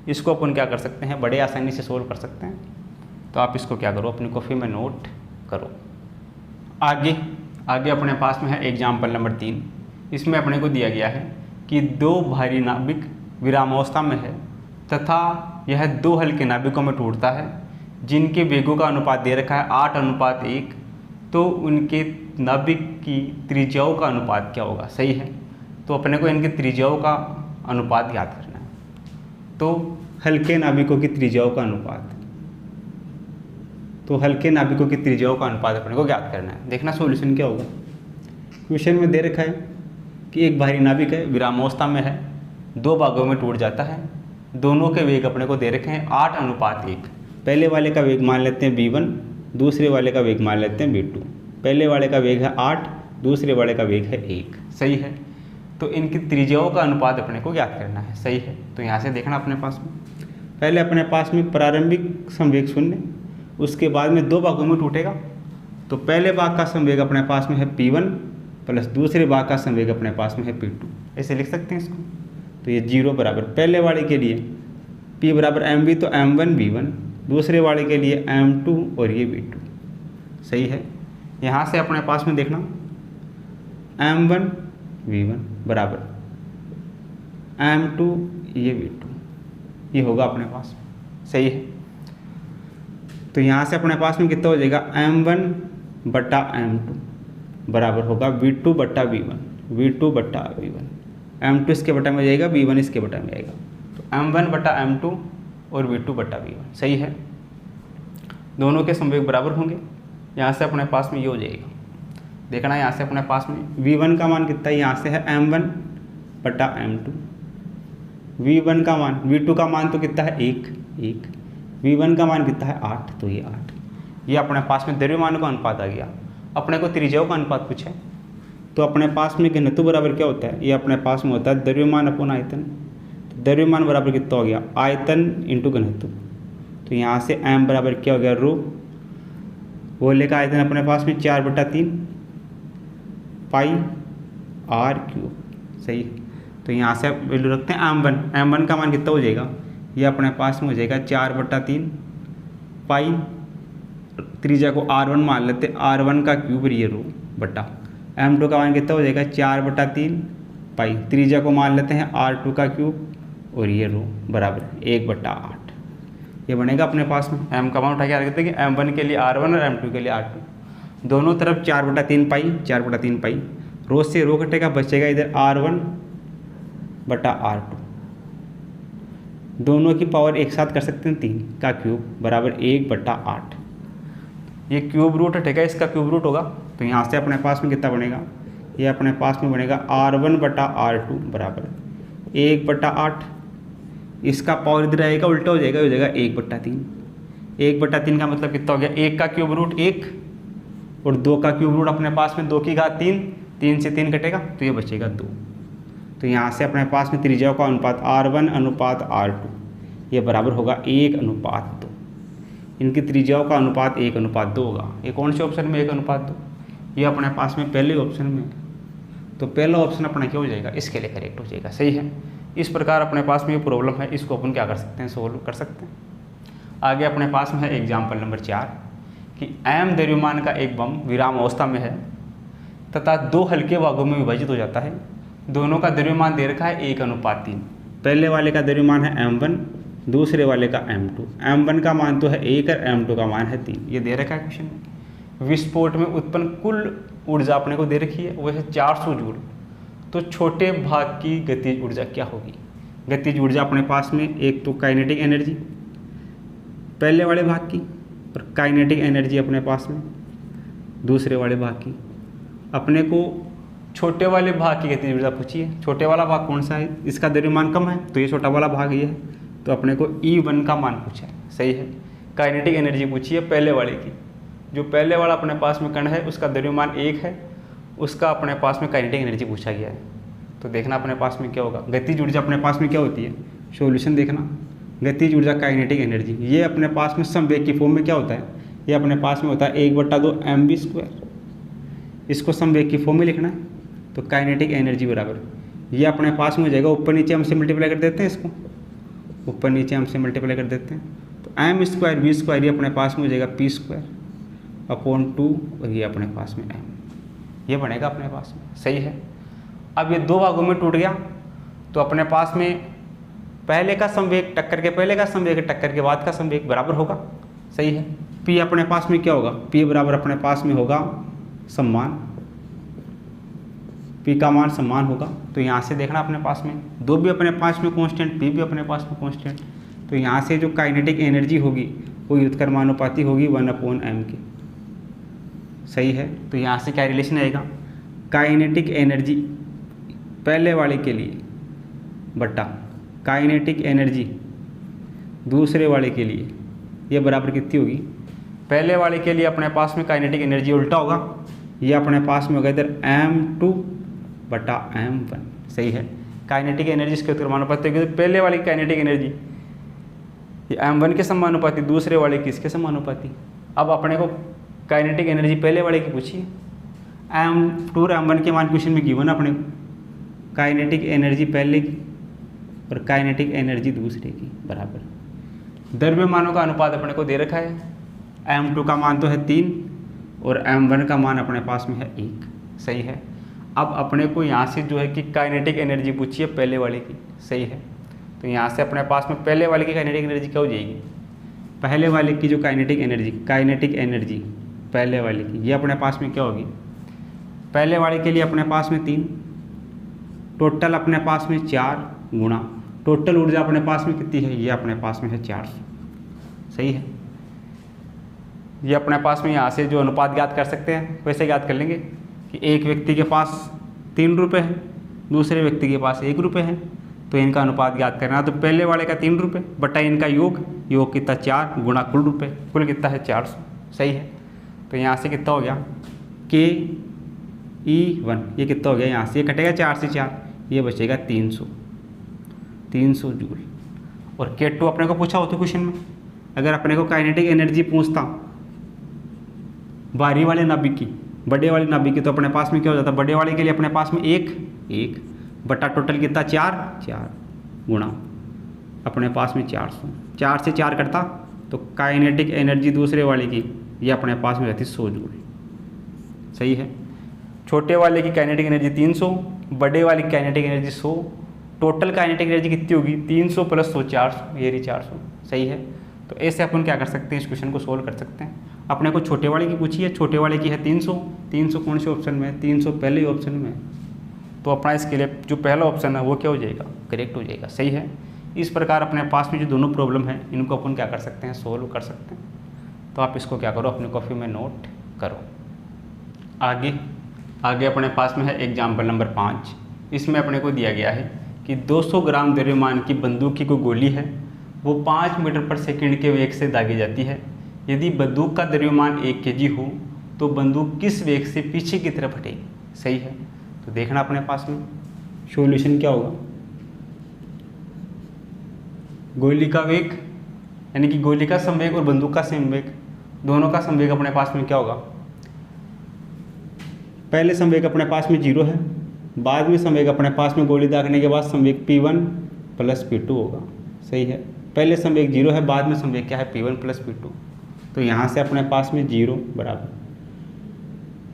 इसको अपन क्या कर सकते हैं, बड़े आसानी से सोल्व कर सकते हैं। तो आप इसको क्या करो, अपनी कॉपी में नोट करो। आगे अपने पास में है एग्जाम्पल नंबर 3। इसमें अपने को दिया गया है कि 2 भारी नाभिक विरामावस्था में है तथा यह 2 हल्के नाभिकों में टूटता है, जिनके वेगों का अनुपात दे रखा है 8:1, तो उनके नाभिक की त्रिज्याओं का अनुपात क्या होगा, सही है। तो अपने को इनकी त्रिज्याओं का अनुपात याद करना है। तो हल्के नाभिकों की त्रिज्याओं का अनुपात, तो हल्के नाभिकों की त्रिज्याओं का अनुपात अपने को ज्ञात करना है। देखना सॉल्यूशन क्या होगा। क्वेश्चन में दे रखा है कि एक भारी नाभिक है, विरामावस्था में है, 2 भागों में टूट जाता है, दोनों के वेग अपने को दे रखे हैं 8:1। पहले वाले का वेग मान लेते हैं v1, दूसरे वाले का वेग मान लेते हैं v2। पहले वाले का वेग है 8, दूसरे वाले का वेग है 1, सही है। तो इनकी त्रिज्याओं का अनुपात अपने को ज्ञात करना है, सही है। तो यहाँ से देखना अपने पास में, पहले अपने पास में प्रारंभिक संवेग 0, उसके बाद में 2 भागों में टूटेगा। तो पहले भाग का संवेग अपने पास में है p1 प्लस दूसरे भाग का संवेग अपने पास में है p2, ऐसे लिख सकते हैं इसको। तो ये 0 बराबर पहले वाले के लिए p बराबर mv, तो m1 v1, दूसरे वाले के लिए m2 और ये v2, सही है। यहाँ से अपने पास में देखना m1 v1 बराबर m2 ये v2, ये होगा अपने पास, सही है। तो यहाँ से अपने पास में कितना हो जाएगा, m1 बटा m2 बराबर होगा v2 बटा v1, v2 बटा v1, m2 इसके बटा में जाएगा, v1 इसके बटा में आएगा। तो m1 बटा m2 और v2 बटा v1, सही है। दोनों के संवेग बराबर होंगे। यहाँ से अपने पास में ये हो जाएगा, देखना यहाँ से अपने पास में v1 का मान कितना है, यहाँ से है m1 बटा m2, v1 का मान, v2 का मान तो कितना है 1, v1 का मान कितना है 8, तो ये 8। ये अपने पास में द्रव्यमान का अनुपात आ गया। अपने को त्रिज्याओं का अनुपात पूछे तो अपने पास में घनत्व बराबर क्या होता है, ये अपने पास में होता है द्रव्यमान अपन आयतन। तो द्रव्यमान बराबर कितना हो गया, आयतन इंटू घनत्व। तो यहाँ से m बराबर क्या हो गया, रो, गोले का आयतन अपने पास में 4/3 पाई r³, सही है। तो यहाँ से आप वैल्यू रखते हैं m1 का मान कितना हो जाएगा, ये अपने पास में हो जाएगा 4/3 पाई, त्रिज्या को r1 मान लेते हैं, r1 का क्यूब ये रो बटा m2 का मान कितना हो जाएगा 4/3 पाई, त्रिज्या को मान लेते हैं r2 का क्यूब और ये रो बराबर 1/8। ये बनेगा अपने पास में। m का मान उठा के रख देंगे, m1 के लिए r1 और m2 के लिए r2, दोनों तरफ 4/3 पाई, 4/3 पाई, रो से रो कटेगा, बचेगा इधर r1 बटा r2, दोनों की पावर एक साथ कर सकते हैं, 3 का क्यूब बराबर 1/8। ये क्यूब रूट हटेगा, इसका क्यूब रूट होगा। तो यहाँ से अपने पास में कितना बनेगा, ये अपने पास में बनेगा r1 बटा r2 बराबर 1/8। इसका पावर इधर आएगा, उल्टा हो जाएगा, 1/3। 1/3 का मतलब कितना हो गया, 1 का क्यूब रूट 1 और 2 का क्यूब रूट अपने पास में 2 की घात 3, 3 से 3 कटेगा तो ये बचेगा 2। तो यहाँ से अपने पास में त्रिज्याओं का अनुपात R1 अनुपात R2 ये बराबर होगा 1:2। इनकी त्रिज्याओं का अनुपात 1:2 होगा। ये कौन से ऑप्शन में 1:2? ये अपने पास में पहले ऑप्शन में। तो पहला ऑप्शन अपना क्या हो जाएगा, इसके लिए करेक्ट हो जाएगा। सही है। इस प्रकार अपने पास में ये प्रॉब्लम है, इसको अपन क्या कर सकते हैं, सोल्व कर सकते हैं। आगे अपने पास में है एग्जाम्पल नंबर 4 कि m द्रव्यमान का एक बम विराम अवस्था में है तथा 2 हल्के भागों में विभाजित हो जाता है। दोनों का द्रव्यमान दे रखा है 1:3। पहले वाले का द्रव्यमान है m1, दूसरे वाले का m2। m1 का मान तो है 1 और m2 का मान है 3। ये दे रखा है क्वेश्चन में। विस्फोट में उत्पन्न कुल ऊर्जा अपने को दे रखी है, वैसे 400 जूल। तो छोटे भाग की गतिज ऊर्जा क्या होगी? गतिज ऊर्जा अपने पास में एक तो काइनेटिक एनर्जी पहले वाले भाग की और काइनेटिक एनर्जी अपने पास में दूसरे वाले भाग की। अपने को छोटे वाले भाग की गतिज ऊर्जा पूछी है। छोटे वाला भाग कौन सा है? इसका द्रव्यमान कम है तो ये छोटा वाला भाग ये है, तो अपने को E1 का मान पूछा है। सही है। काइनेटिक एनर्जी पूछी है पहले वाले की। जो पहले वाला अपने पास में कण है उसका द्रव्यमान 1 है, उसका अपने पास में काइनेटिक एनर्जी पूछा गया है। तो देखना अपने पास में क्या होगा। गतिज ऊर्जा अपने पास में क्या होती है, सॉल्यूशन देखना। गतिज ऊर्जा काइनेटिक एनर्जी ये अपने पास में संवेग की फॉर्म में क्या होता है, ये अपने पास में होता है 1/2 mv²। इसको संवेग की फॉर्म में लिखना है। तो काइनेटिक एनर्जी बराबर ये अपने पास में हो जाएगा, ऊपर नीचे हमसे मल्टीप्लाई कर देते हैं, इसको ऊपर नीचे हमसे मल्टीप्लाई कर देते हैं। तो m² v² ये अपने पास में हो जाएगा p²/2 और ये अपने पास में m, ये बनेगा अपने पास में। सही है। अब ये 2 भागों में टूट गया तो अपने पास में पहले का संवेग टक्कर के पहले का संवेग टक्कर के बाद का संवेग बराबर होगा। सही है। p अपने पास में क्या होगा, p बराबर अपने पास में होगा सम्मान, p का मान सम्मान होगा। तो यहाँ से देखना अपने पास में 2 भी अपने पास में कांस्टेंट, p भी अपने पास में कांस्टेंट। तो यहाँ से जो काइनेटिक एनर्जी होगी वो व्युत्क्रमानुपाती होगी 1/m की। सही है। तो यहाँ से क्या रिलेशन आएगा, काइनेटिक एनर्जी पहले वाले के लिए बटा काइनेटिक एनर्जी दूसरे वाले के लिए, ये बराबर कितनी होगी। पहले वाले के लिए अपने पास में काइनेटिक एनर्जी उल्टा होगा, ये अपने पास में होगा इधर m2/m1। सही है। काइनेटिक एनर्जी इसके उत्क्रमानुपाती होगी, तो पहले वाले की काइनेटिक एनर्जी ये m1 के समानुपाती, दूसरे वाले की इसके समानुपाती। अब अपने को काइनेटिक एनर्जी पहले वाले की पूछिए, m2 और m1 के मान क्वेश्चन में गिवन अपने को। काइनेटिक एनर्जी पहले की और काइनेटिक एनर्जी दूसरे की बराबर। द्रव्यमानों का अनुपात अपने को दे रखा है, m2 का मान तो है 3 और m1 का मान अपने पास में है 1। सही है। अब अपने को यहाँ से जो है कि काइनेटिक एनर्जी पूछी है पहले वाले की। सही है। तो यहाँ से अपने पास में पहले वाले की काइनेटिक एनर्जी क्या हो जाएगी, पहले वाले की जो काइनेटिक एनर्जी पहले वाले की ये अपने पास में क्या होगी, पहले वाले के लिए अपने पास में 3, टोटल अपने पास में 4 गुणा टोटल ऊर्जा अपने पास में कितनी है, ये अपने पास में है 400। सही है। ये अपने पास में यहाँ से जो अनुपात ज्ञात कर सकते हैं वैसे ज्ञात कर लेंगे कि एक व्यक्ति के पास 3 रुपये है, दूसरे व्यक्ति के पास 1 रुपये है, तो इनका अनुपात ज्ञात करना। तो पहले वाले का 3 रुपये बटा इनका योग कितना 4 गुणा कुल रुपये, कुल कितना है 400। सही है। तो यहाँ से कितना हो गया KE1, ये कितना हो गया, यहाँ से ये कटेगा 4 से 4, ये बचेगा 300 जूल। और K2 अपने को पूछा होता क्वेश्चन में, अगर अपने को काइनेटिक एनर्जी पूछता बाहरी वाले नाभिक की, बड़े वाले नाभिक की, तो अपने पास में क्या हो जाता, बड़े वाले के लिए अपने पास में 1 बटा टोटल कितना 4 गुणा अपने पास में 400 से 4 करता तो काइनेटिक एनर्जी दूसरे वाले की ये अपने पास में रहती 100 जूल। सही है। छोटे वाले की काइनेटिक एनर्जी 300, बड़े वाले की kinetic energy 100, total kinetic energy कितनी होगी 300 + 100 400, ये रही 400। सही है। तो ऐसे अपन क्या कर सकते हैं, इस क्वेश्चन को सोल्व कर सकते हैं। अपने को छोटे वाले की पूछी है, छोटे वाले की है 300 कौन से ऑप्शन में है, 300 पहले ही ऑप्शन में है। तो अपना इसके लिए जो पहला ऑप्शन है वो क्या हो जाएगा, करेक्ट हो जाएगा। सही है। इस प्रकार अपने पास में जो दोनों प्रॉब्लम है इनको अपन क्या कर सकते हैं, सोल्व कर सकते हैं। तो आप इसको क्या करो, अपनी कॉपी में नोट करो। आगे अपने पास में है एग्जाम्पल नंबर 5। इसमें अपने को दिया गया है कि 200 ग्राम द्रव्यमान की बंदूक की कोई गोली है, वो 5 मीटर पर सेकंड के वेग से दागी जाती है। यदि बंदूक का द्रव्यमान 1 kg हो तो बंदूक किस वेग से पीछे की तरफ हटेगी। सही है। तो देखना अपने पास में सॉल्यूशन क्या होगा, गोली का वेग यानी कि गोली का संवेग और बंदूक का संवेग, दोनों का संवेग अपने पास में क्या होगा, पहले संवेग अपने पास में 0 है, बाद में संवेग अपने पास में गोली दागने के बाद संवेग P1 प्लस P2 होगा। सही है, पहले संवेग 0 है, बाद में संवेग क्या है P1 प्लस P2। तो यहाँ से अपने पास में 0 बराबर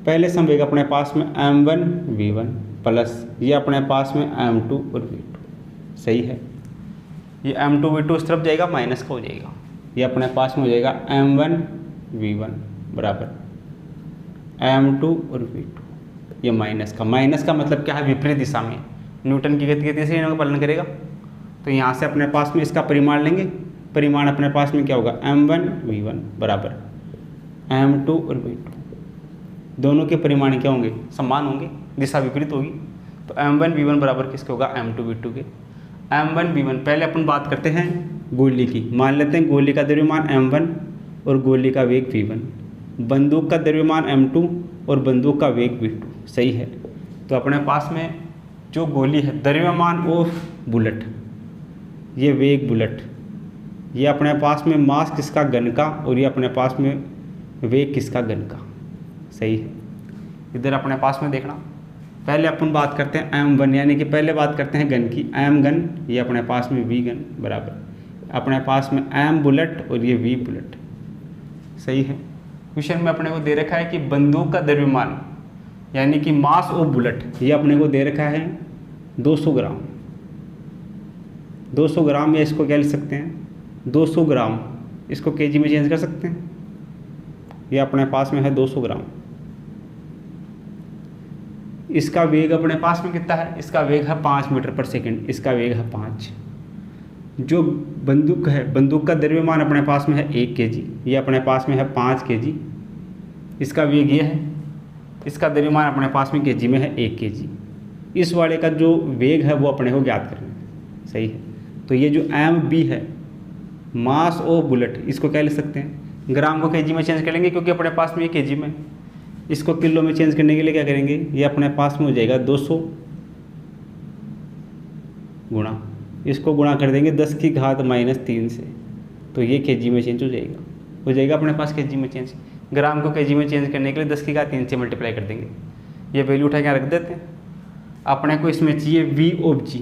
पहले संवेग अपने पास में m1 v1 प्लस ये अपने पास में m2 और v2। सही है, ये m2 v2 इस तरफ जाएगा, माइनस का हो जाएगा, ये अपने पास में हो जाएगा m1 v1 बराबर m2 और v2। ये माइनस का मतलब क्या है, विपरीत दिशा में, न्यूटन की गति से इनका पालन करेगा। तो यहाँ से अपने पास में इसका परिमाण लेंगे, परिमाण अपने पास में क्या होगा, m1 v1 बराबर m2 और v2। दोनों के परिमाण क्या होंगे, समान होंगे, दिशा विपरीत होगी। तो m1 v1 बराबर किसके होगा, m2 v2 के। m1 v1 पहले अपन बात करते हैं गोली की, मान लेते हैं गोली का द्रव्यमान m1 और गोली का वेग v1, बंदूक का द्रव्यमान m2 और बंदूक का वेग v2। सही है, तो अपने पास में जो गोली है, द्रव्यमान ऑफ बुलेट, ये वेग बुलेट, ये अपने पास में मास किसका, घन का, और ये अपने पास में वेग किसका, घन का। सही है, इधर अपने पास में देखना, पहले अपन बात करते हैं m1 यानी कि पहले बात करते हैं घन की, m घन, ये अपने पास में v घन बराबर अपने पास में m बुलेट और ये v बुलेट। सही है, क्वेश्चन में अपने को दे रखा है कि बंदूक का द्रव्यमान यानी कि मास ऑफ बुलेट, ये अपने को दे रखा है 200 ग्राम। 200 ग्राम, या इसको क्या लिख सकते हैं 200 ग्राम, इसको केजी में चेंज कर सकते हैं। ये अपने पास में है 200 ग्राम। इसका वेग अपने पास में कितना है, इसका वेग है 5 मीटर पर सेकंड, इसका वेग है 5। जो बंदूक है, बंदूक का द्रव्यमान अपने पास में है 1 kg, ये अपने पास में है 5 kg, इसका वेग ये है, इसका द्रव्यमान अपने पास में केजी में है 1 kg। इस वाले का जो वेग है वो अपने को ज्ञात करना है। सही है, तो ये जो m है मास ऑफ बुलेट, इसको क्या लिख सकते हैं, ग्राम को केजी में चेंज कर लेंगे क्योंकि अपने पास में ये केजी में, इसको किलो में चेंज करने के लिए क्या करेंगे, ये अपने पास में हो जाएगा 200 गुणा, इसको गुणा कर देंगे 10 की घात -3 से, तो ये केजी में चेंज हो जाएगा अपने पास केजी में चेंज। ग्राम को केजी में चेंज करने के लिए 10 की घात 3 से मल्टीप्लाई कर देंगे, ये वैल्यू उठा के रख देते हैं। अपने को इसमें चाहिए v ऑफ g,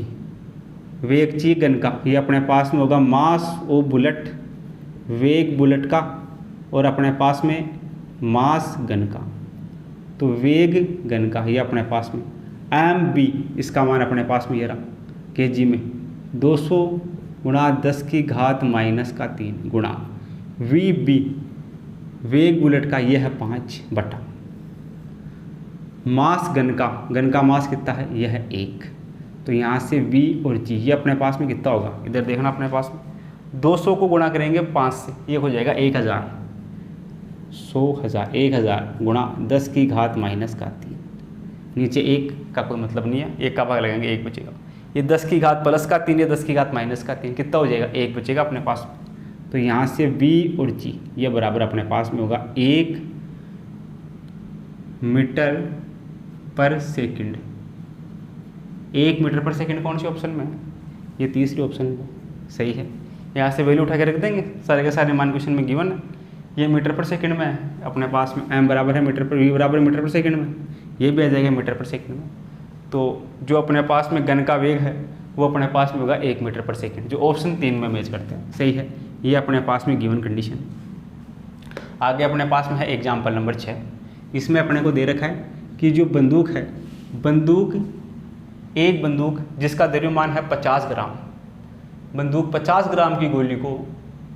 वेग चाहिए घन का, ये अपने पास में होगा मास ऑफ बुलेट, वेग बुलेट का, और अपने पास में मास घन का, तो वेग घन का, ये अपने पास में mb, इसका मान अपने पास में ये रहा केजी में 200 गुणा 10 की घात -3 गुणा vb, वेग बुलेट का ये है 5 बटा मास घन का मास कितना है, यह है 1। तो यहाँ से v और g ये अपने पास में कितना होगा, इधर देखना अपने पास में 200 को गुणा करेंगे 5 से, ये हो जाएगा 1000, 1000 गुणा 10 की घात -3, नीचे 1 का कोई मतलब नहीं है, 1 का भाग लगाएंगे 1 बचेगा, ये 10 की घात +3 या 10 की घात -3 कितना हो जाएगा, 1 बचेगा अपने पास में। तो यहाँ से v और g ये बराबर अपने पास में होगा 1 मीटर पर सेकंड। 1 मीटर पर सेकंड कौन सी ऑप्शन में है, ये तीसरी ऑप्शन में। सही है, यहाँ से वैल्यू उठा के रख देंगे, सारे के सारे मान क्वेश्चन में गिवन है। ये मीटर पर सेकंड में है अपने पास में, m बराबर है मीटर पर, v बराबर मीटर पर सेकंड में, ये भी आ जाएगा मीटर पर सेकंड में। तो जो अपने पास में घन का वेग है वो अपने पास में होगा 1 मीटर पर सेकंड, जो ऑप्शन 3 में मैच करते हैं। सही है, ये अपने पास में गिवन कंडीशन। आगे अपने पास में है एग्जाम्पल नंबर 6, इसमें अपने को दे रखा है कि जो बंदूक है, एक बंदूक जिसका द्रव्यमान है 50 ग्राम, बंदूक 50 ग्राम की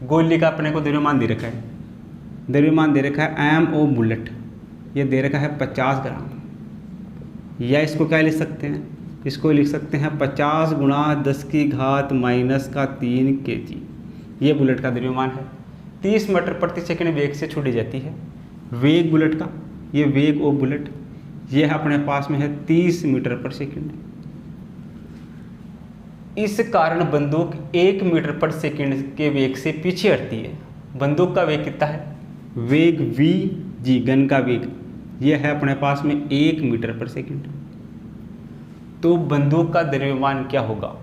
गोली का अपने को द्रव्यमान दे रखा है, द्रव्यमान दे रखा है m ओ बुलेट, ये दे रखा है 50 ग्राम, या इसको क्या लिख सकते हैं, इसको लिख सकते हैं 50 गुणा 10 की घात -3 kg। ये बुलेट का द्रव्यमान है, 30 मीटर प्रति सेकंड वेग से छोड़ी जाती है। वेग बुलेट का, ये वेग ऑफ बुलेट, ये अपने पास में है 30 मीटर पर सेकंड। इस कारण बंदूक 1 मीटर पर सेकंड के वेग से पीछे हटती है। बंदूक का वेग कितना है, वेग v g, घन का वेग, ये है अपने पास में 1 मीटर पर सेकंड। तो बंदूक का द्रव्यमान क्या होगा?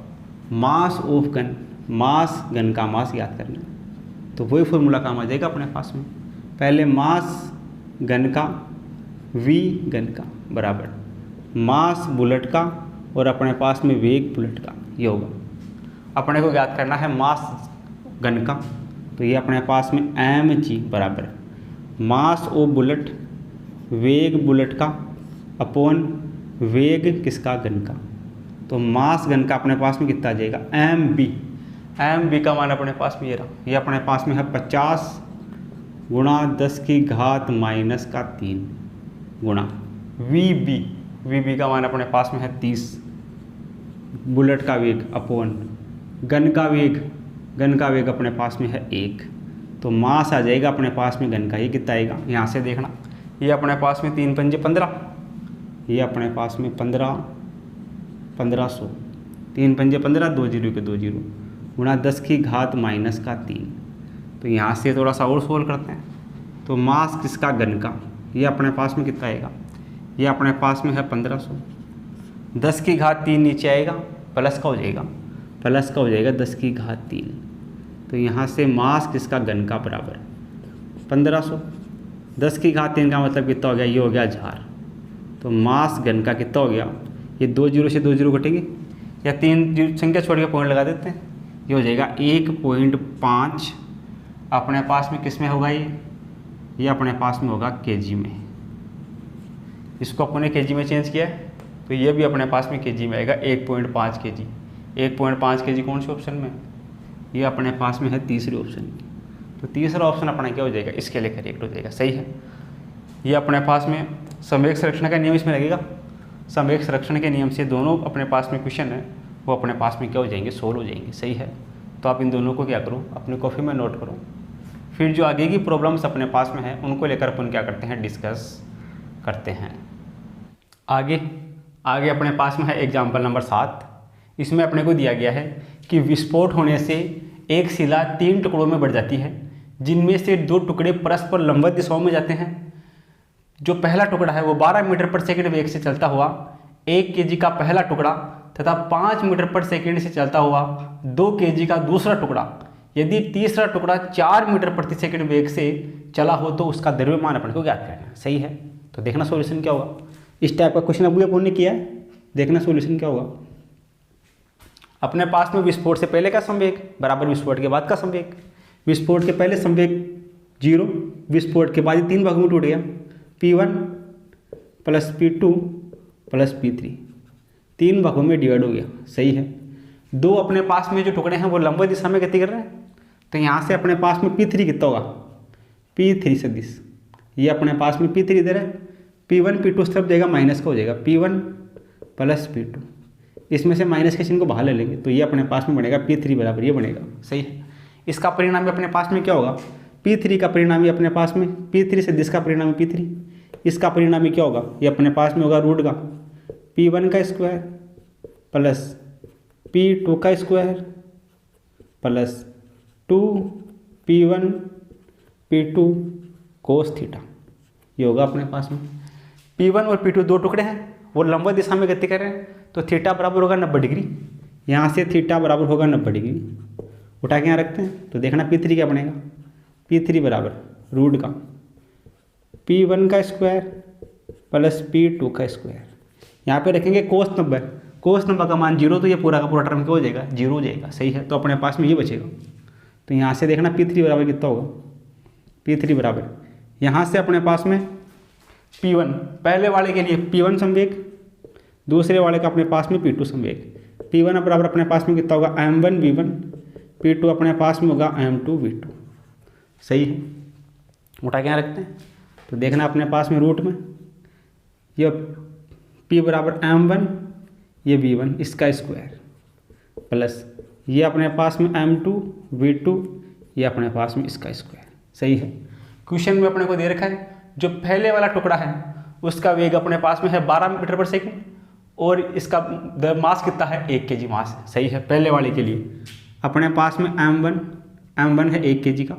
Mass of gun, mass gun का मास याद करना, तो वही फॉर्मूला काम आ जाएगा अपने पास में। पहले मास गन का v गन का बराबर मास बुलेट का और अपने पास में वेग बुलेट का, ये होगा। अपने को याद करना है मास गन का, तो ये अपने पास में mg बराबर मास ऑफ बुलेट वेग बुलेट का अपॉन वेग किसका? गन का। तो मास गन का अपने पास में कितना आ जाएगा? mb का मान अपने पास में ये रहा, ये अपने पास में है 50 गुणा 10⁻³ गुणा vb का मान अपने पास में है 30 बुलेट का वेग अपॉन गन का वेग अपने पास में है 1। तो मास आ जाएगा अपने पास में गन का, ये कितना आएगा? यहाँ से देखना, ये अपने पास में 3 पंजे 15, ये अपने पास में 1500, 3 पंजे 15, 2 जीरो के 2 जीरो गुणा 10⁻³ तो यहाँ से थोड़ा सा और सोल्व करते हैं। तो मास किसका? गन का, ये अपने पास में कितना आएगा? ये अपने पास में है 1500, 10⁻³ नीचे आएगा, प्लस का हो जाएगा 10⁻³ तो यहाँ से मास किसका? गन का बराबर 1500, 10⁻³ का मतलब कितना हो गया? ये हो गया 1000। तो मास गन का कितना हो गया? ये 2 जीरो से 2 जीरो कटेंगे या 3 संख्या छोड़ के पॉइंट लगा देते हैं, ये हो जाएगा 1.5 अपने पास में किस में होगा? ये अपने पास में होगा केजी में। इसको अपने केजी में चेंज किया है तो ये भी अपने पास में केजी में आएगा 1.5 केजी। 1.5 केजी कौन से ऑप्शन में? ये अपने पास में है तीसरे ऑप्शन में। तो तीसरा ऑप्शन अपना क्या हो जाएगा? इसके लिए करेक्ट हो जाएगा, सही है। ये अपने पास में संवेग संरक्षण का नियम इसमें लगेगा। संवेग संरक्षण के नियम से दोनों अपने पास में क्वेश्चन है वो अपने पास में क्या हो जाएंगे? सोल्व हो जाएंगे, सही है। तो आप इन दोनों को क्या करो? अपनी कॉपी में नोट करो। फिर जो आगे की प्रॉब्लम्स अपने पास में है उनको लेकर अपन क्या करते हैं? डिस्कस करते हैं। आगे अपने पास में है एग्जाम्पल नंबर 7। इसमें अपने को दिया गया है कि विस्फोट होने से एक शिला 3 टुकड़ों में बढ़ जाती है, जिनमें से 2 टुकड़े परस्पर लंबवत दिशाओं में जाते हैं। जो पहला टुकड़ा है वो 12 मीटर पर सेकंड वेग से चलता हुआ 1 केजी का पहला टुकड़ा तथा 5 मीटर पर सेकंड से चलता हुआ 2 केजी का दूसरा टुकड़ा, यदि तीसरा टुकड़ा 4 मीटर प्रति सेकंड वेग से चला हो तो उसका द्रव्यमान अपने को ज्ञात करना है, सही है। तो देखना सॉल्यूशन क्या होगा। इस टाइप का क्वेश्चन अभी अपन ने किया है, देखना सॉल्यूशन क्या होगा। अपने पास में विस्फोट से पहले का संवेग बराबर विस्फोट के बाद का संवेग। विस्फोट के पहले संवेग 0, विस्फोट के बाद 3 भागों में टूट गया, P1 plus P2 plus P3, 3 भागों में डिवाइड हो गया, सही है। 2 अपने पास में जो टुकड़े हैं वो लंबवत दिशा में गति कर रहे हैं, तो यहाँ से अपने पास में P3 कितना होगा? P3 सदिश, ये अपने पास में P3 इधर है, P1 P2 उस तरफ देगा माइनस का हो जाएगा P1 प्लस P2, इसमें से माइनस के चिन्ह को बाहर ले लेंगे तो ये अपने पास में बनेगा P3 बराबर ये बनेगा, सही है। इसका परिणाम अपने पास में क्या होगा? P3 का परिणामी अपने पास में P3 सदिश का परिणामी P3, इसका परिणामी क्या होगा? ये अपने पास में होगा रूट का P1 का स्क्वायर प्लस P2 का square plus 2P1 P2 cos theta, ये होगा अपने पास में। P1 और P2 2 टुकड़े हैं, वो लंबवत दिशा में गति कर रहे हैं, तो थीटा बराबर होगा 90 डिग्री। यहाँ से थीटा बराबर होगा 90 डिग्री, उठा के यहाँ रखते हैं तो देखना P3 क्या बनेगा? P3 बराबर रूट का P1 का स्क्वायर प्लस P2 का स्क्वायर, यहाँ पे रखेंगे कोस 90, कोस 90 का मान 0, तो ये पूरा का पूरा टर्म क्या हो जाएगा? 0 हो जाएगा, सही है। तो अपने पास में ये बचेगा, तो यहाँ से देखना P3 बराबर कितना होगा? P3 बराबर यहाँ से अपने पास में P1 पहले वाले के लिए P1 संवेग, दूसरे वाले का अपने पास में P2 संवेग। P1 बराबर अपने पास में कितना होगा? m1 v1, P2 अपने पास में होगा m2 v2, सही है। उठा के यहाँ रखते हैं तो देखना अपने पास में रूट में ये P बराबर m1 ये v1 इसका स्क्वायर प्लस ये अपने पास में m2 v2 ये अपने पास में इसका स्क्वायर, सही है। क्वेश्चन में अपने को दे रखा है जो पहले वाला टुकड़ा है उसका वेग अपने पास में है 12 मीटर पर सेकंड और इसका मास कितना है? 1 केजी मास है, सही है। पहले वाले के लिए अपने पास में m1 है 1 केजी का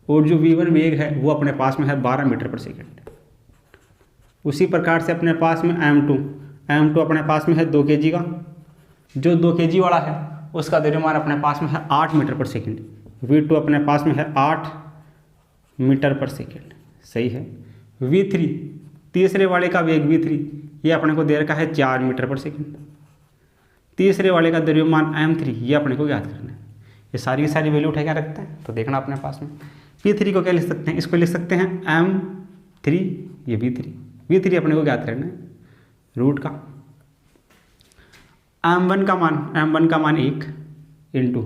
और जो v1 वेग है वो अपने पास में है 12 मीटर पर सेकंड। उसी प्रकार से अपने पास में m2 अपने पास में है 2 kg का, जो 2 kg वाला है उसका द्रव्यमान अपने पास में है 8 मीटर पर सेकेंड। v2 अपने पास में है 8 मीटर पर सेकेंड, सही है। v3 तीसरे वाले का वेग v3 ये अपने को दे रखा है 4 मीटर पर सेकेंड। तीसरे वाले का द्रव्यमान m3 ये अपने को याद करना है। ये सारी की सारी वैल्यू उठा के रखते हैं तो देखना अपने पास में v3 को क्या लिख सकते हैं, इसको लिख सकते हैं m3, ये v3 अपने को याद करना है रूट का। m1 का मान 1 इंटू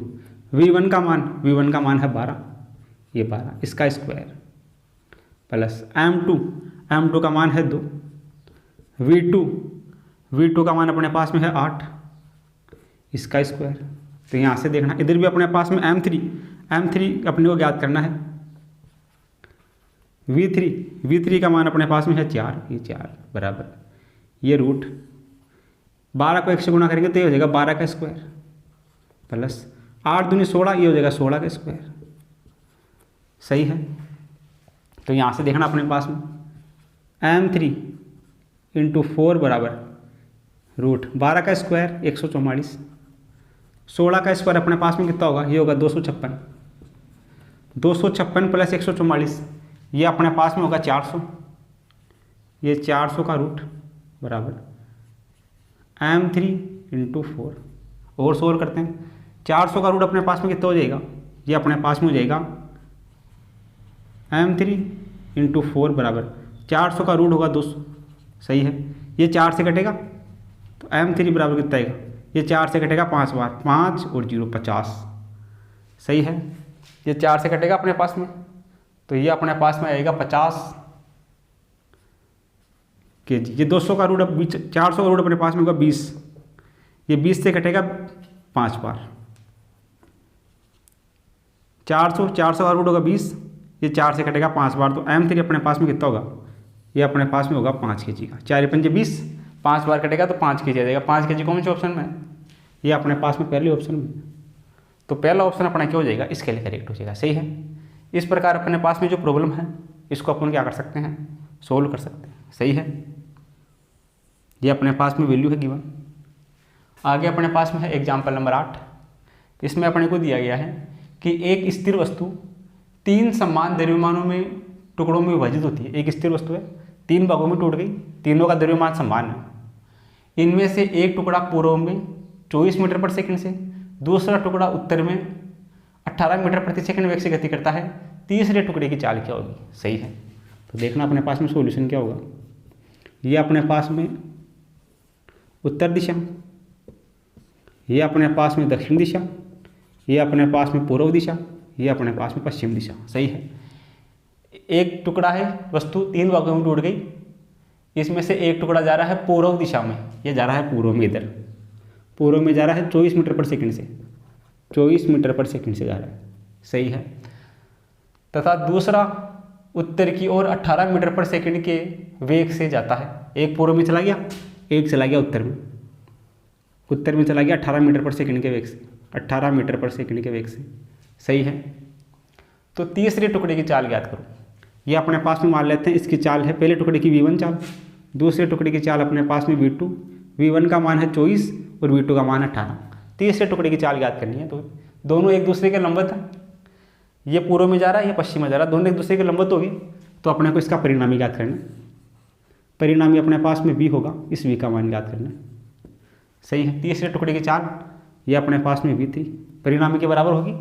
v1 का मान है 12, ये 12 इसका स्क्वायर प्लस m2 का मान है 2, v2 का मान अपने पास में है 8, इसका स्क्वायर। तो यहाँ से देखना इधर भी अपने पास में m3 अपने को याद करना है। v3 का मान अपने पास में है 4, ये 4 बराबर ये रूट 12 को 1 से गुणा करेंगे तो ये हो जाएगा 12 का स्क्वायर प्लस 8 दूनी 16, ये हो जाएगा 16 का स्क्वायर, सही है। तो यहाँ से देखना अपने पास में m3 इंटू 4 बराबर रूट 12 का स्क्वायर 144, 16 का स्क्वायर अपने पास में कितना होगा, ये होगा 256 प्लस 144 ये अपने पास में होगा 400, ये 400 का रूट बराबर m3 इंटू 4। और सोल्व करते हैं, 400 का रूट अपने पास में कितना हो जाएगा, ये अपने पास में हो जाएगा m3 इंटू 4 बराबर 400 का रूट होगा 200, सही है। ये 4 से कटेगा तो m3 बराबर कितना आएगा, ये 4 से कटेगा 5 बार, 5 और 0 50, सही है। ये 4 से कटेगा अपने पास में तो ये अपने पास में आएगा 50 kg। ये 200 का रूट 400 का रूट अपने पास में होगा 20, ये 20 से कटेगा 5 बार, 400 का रूट होगा 20, ये 4 से कटेगा 5 बार, तो m3 अपने पास में कितना होगा, ये अपने पास में होगा 5 kg का। 4 पंजे 20, 5 बार कटेगा तो 5 kg आ जाएगा। 5 kg कौन से ऑप्शन में है, ये अपने पास में पहले ऑप्शन में, तो पहला ऑप्शन अपना क्या हो जाएगा, इसके लिए करेक्ट हो जाएगा, सही है। इस प्रकार अपने पास में जो प्रॉब्लम है इसको अपन क्या कर सकते हैं, सोल्व कर सकते हैं, सही है। ये अपने पास में वैल्यू है गिवन। आगे अपने पास में है एग्जाम्पल नंबर 8। इसमें अपने को दिया गया है कि एक स्थिर वस्तु 3 समान द्रव्यमानों में टुकड़ों में विभाजित होती है। एक स्थिर वस्तु है, 3 भागों में टूट गई, तीनों का द्रव्यमान समान है। इनमें से एक टुकड़ा पूर्व में 24 मीटर पर सेकंड से, दूसरा टुकड़ा उत्तर में 18 मीटर प्रति सेकंड वेग से गति करता है। तीसरे टुकड़े की चाल क्या होगी, सही है। तो देखना अपने पास में सॉल्यूशन क्या होगा। ये अपने पास में उत्तर दिशा, ये अपने पास में दक्षिण दिशा, ये अपने पास में पूर्व दिशा, ये अपने पास में पश्चिम दिशा, सही है। एक टुकड़ा है वस्तु 3 भागों में टूट गई, इसमें से एक टुकड़ा जा रहा है पूर्व दिशा में, ये जा रहा है पूर्व में, इधर पूर्व में जा रहा है 24 मीटर पर सेकंड से, 24 मीटर पर सेकंड से जा रहा है, सही है। तथा दूसरा उत्तर की ओर 18 मीटर पर सेकंड के वेग से जाता है। एक पूर्व में चला गया, एक चला गया उत्तर में, उत्तर में चला गया 18 मीटर पर सेकंड के वेग से, 18 मीटर पर सेकंड के वेग से, सही है। तो तीसरे टुकड़े की चाल ज्ञात करो। ये अपने पास में मान लेते हैं इसकी चाल है, पहले टुकड़े की v1 चाल, दूसरे टुकड़े की चाल अपने पास में v2, v1 का मान है 24 और v2 का मान है 18। तीसरे टुकड़े की चाल ज्ञात करनी है। तो दोनों एक दूसरे के लंबवत हैं, ये पूर्व में जा रहा है, ये पश्चिम में जा रहा है, दोनों एक दूसरे के लंबवत हो गए, तो अपने को इसका परिणामी ज्ञात करना है। परिणामी अपने पास में v होगा, इस v का मान ज्ञात करना है, सही है। तीसरे टुकड़े की चाल ये अपने पास में v3 परिणामी के बराबर होगी,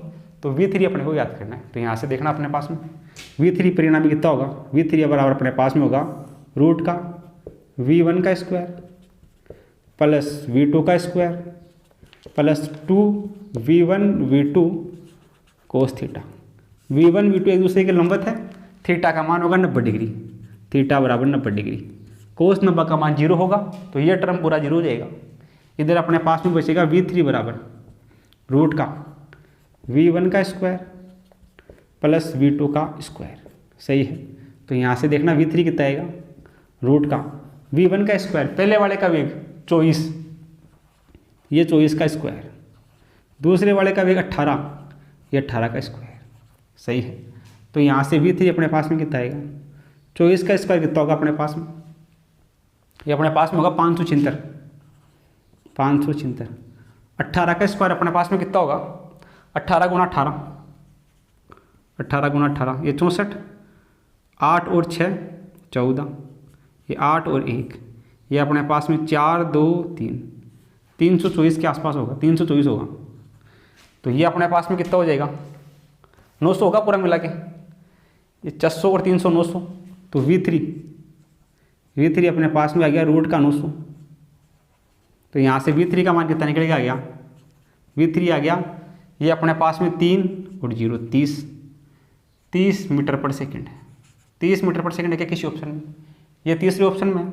तो v3 अपने को याद करना है। तो यहाँ से देखना अपने पास में v3 परिणामी कितना होगा, v3 बराबर अपने पास में होगा रूट का v1 का स्क्वायर प्लस v2 का square plus 2v1 v2 cos theta. v1 v2 एक दूसरे के लंबवत है, थीटा का मान होगा 90 डिग्री, थीटा बराबर 90 डिग्री, कोस 90 का मान 0 होगा, तो ये टर्म पूरा 0 हो जाएगा। इधर अपने पास में बचेगा v3 बराबर रूट का v1 का स्क्वायर प्लस v2 का स्क्वायर, सही है। तो यहाँ से देखना v3 कितना आएगा, रूट का v1 का स्क्वायर, पहले वाले का वेग 24, ये 24 का स्क्वायर, दूसरे वाले का वेग 18, ये 18 का स्क्वायर, सही है। तो यहाँ से v3 अपने पास में कितना आएगा, 24 का स्क्वायर कितना होगा अपने पास में, ये अपने पास में होगा 576, 576। 18 का स्क्वायर अपने पास में कितना होगा? 18 गुना 18, 18 गुना 18 ये 64, 8 और 6 14, ये 8 और 1 ये अपने पास में 4 2 3, 324 के आसपास होगा, 324 होगा। तो ये अपने पास में कितना हो जाएगा? 900 होगा पूरा मिला के। ये 400 और 300 900, तो V3 अपने पास में आ गया रूट का 900। तो यहाँ से V3 का मान कितना निकल के आ गया? V3 आ गया ये अपने पास में 3 और 0 30 मीटर पर सेकंड है। 30 मीटर पर सेकंड है क्या किसी ऑप्शन में? ये तीसरे ऑप्शन में,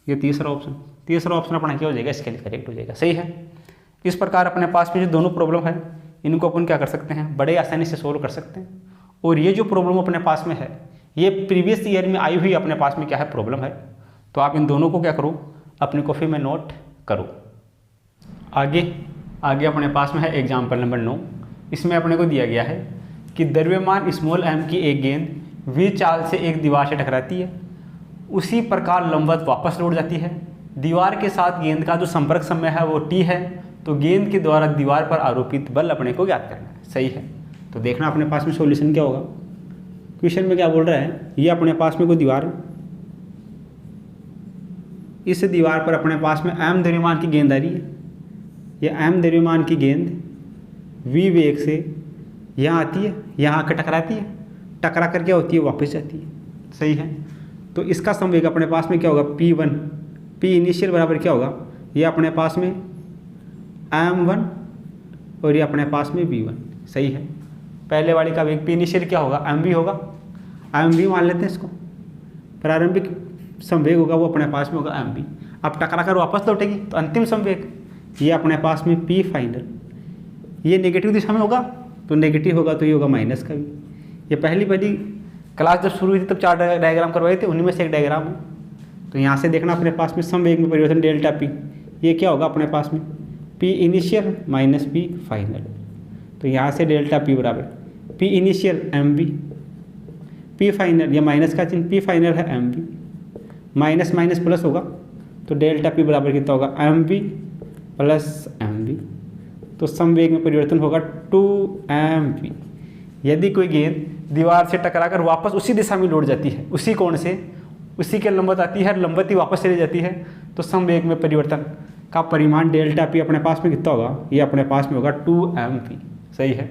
ये तीसरा ऑप्शन अपना क्या हो जाएगा? इसके लिए करेक्ट हो जाएगा। सही है। इस प्रकार अपने पास में जो दोनों प्रॉब्लम है इनको अपन क्या कर सकते हैं? बड़े आसानी से सोल्व कर सकते हैं। और ये जो प्रॉब्लम अपने पास में है ये प्रीवियस ईयर में आई हुई अपने पास में क्या है? प्रॉब्लम है। तो आप इन दोनों को क्या करो? अपनी कॉपी में नोट करो। आगे अपने पास में है एग्जाम्पल नंबर 9। इसमें अपने को दिया गया है कि द्रव्यमान स्मॉल m की एक गेंद v चाल से एक दीवार से टकराती है, उसी प्रकार लंबवत वापस लौट जाती है। दीवार के साथ गेंद का जो संपर्क समय है वो t है, तो गेंद के द्वारा दीवार पर आरोपित बल अपने को ज्ञात करना है। सही है। तो देखना अपने पास में सॉल्यूशन क्या होगा। क्वेश्चन में क्या बोल रहा है? ये अपने पास में कोई दीवार है, इस दीवार पर अपने पास में m द्रव्यमान की गेंद आ रही है। ये m द्रव्यमान की गेंद v वेग से यहाँ आती है, यहाँ आकर टकराती है, टकरा कर क्या होती है? वापस जाती है। सही है। तो इसका संवेग अपने पास में क्या होगा? P1, P इनिशियल बराबर क्या होगा? ये अपने पास में m1 और ये अपने पास में v1। सही है। पहले वाली का वेग P इनिशियल क्या होगा? mv होगा, mv मान लेते हैं इसको। प्रारंभिक संवेग होगा वो अपने पास में होगा mv। अब टकरा कर वापस लौटेगी तो अंतिम संवेग ये अपने पास में P फाइनल, ये नेगेटिव दिशा में होगा तो नेगेटिव होगा, तो ये होगा माइनस का भी। ये पहली क्लास जब शुरू हुई थी तब 4 डायग्राम करवाए थे, उन्हीं में से एक डायग्राम है। तो यहाँ से देखना अपने पास में संवेग में परिवर्तन डेल्टा P, ये क्या होगा अपने पास में? P initial minus P final. तो यहाँ से डेल्टा P बराबर P initial mv, P final, ये माइनस का चिन्ह, P फाइनल है mv, माइनस माइनस प्लस होगा तो डेल्टा P बराबर कितना होगा? mv plus mv। तो संवेग में परिवर्तन होगा 2mv। यदि कोई गेंद दीवार से टकराकर वापस उसी दिशा में लौट जाती है, उसी कोण से, उसी के लंबवत आती है, लंबवत ही वापस चली जाती है, तो संवेग में परिवर्तन का परिमाण डेल्टा P अपने पास में कितना होगा? ये अपने पास में होगा 2mv। सही है।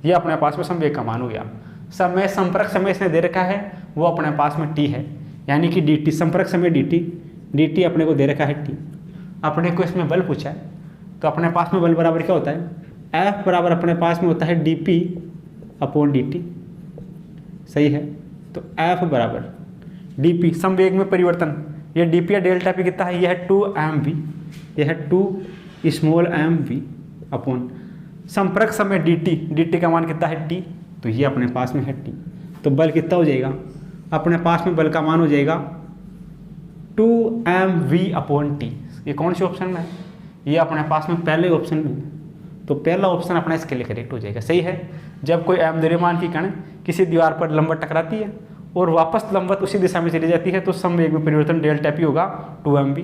ये अपने पास में संवेग का मान हो गया। समय संपर्क समय इसने दे रखा है वो अपने पास में t है, यानी कि dt, संपर्क समय dt अपने को दे रखा है t। अपने को इसमें बल पूछा है तो अपने पास में बल बराबर क्या होता है? F बराबर अपने पास में होता है dp अपॉन dt। सही है। तो F बराबर dp, संवेग में परिवर्तन, ये dp या डेल्टा p कितना है? यह है 2mv, यह है 2 स्मॉल mv अपॉन संपर्क समय dt का मान कितना है? t, तो ये अपने पास में है t। तो बल कितना हो जाएगा? अपने पास में बल का मान हो जाएगा 2mv अपॉन t। ये कौन से ऑप्शन में है? ये अपने पास में पहले ऑप्शन में है। तो पहला ऑप्शन अपना इसके लिए करेक्ट हो जाएगा। सही है। जब कोई m द्रव्यमान की कण किसी दीवार पर लंबवत टकराती है और वापस लंबवत उसी दिशा में चली जाती है तो संवेग में परिवर्तन डेल्टा P होगा 2mv।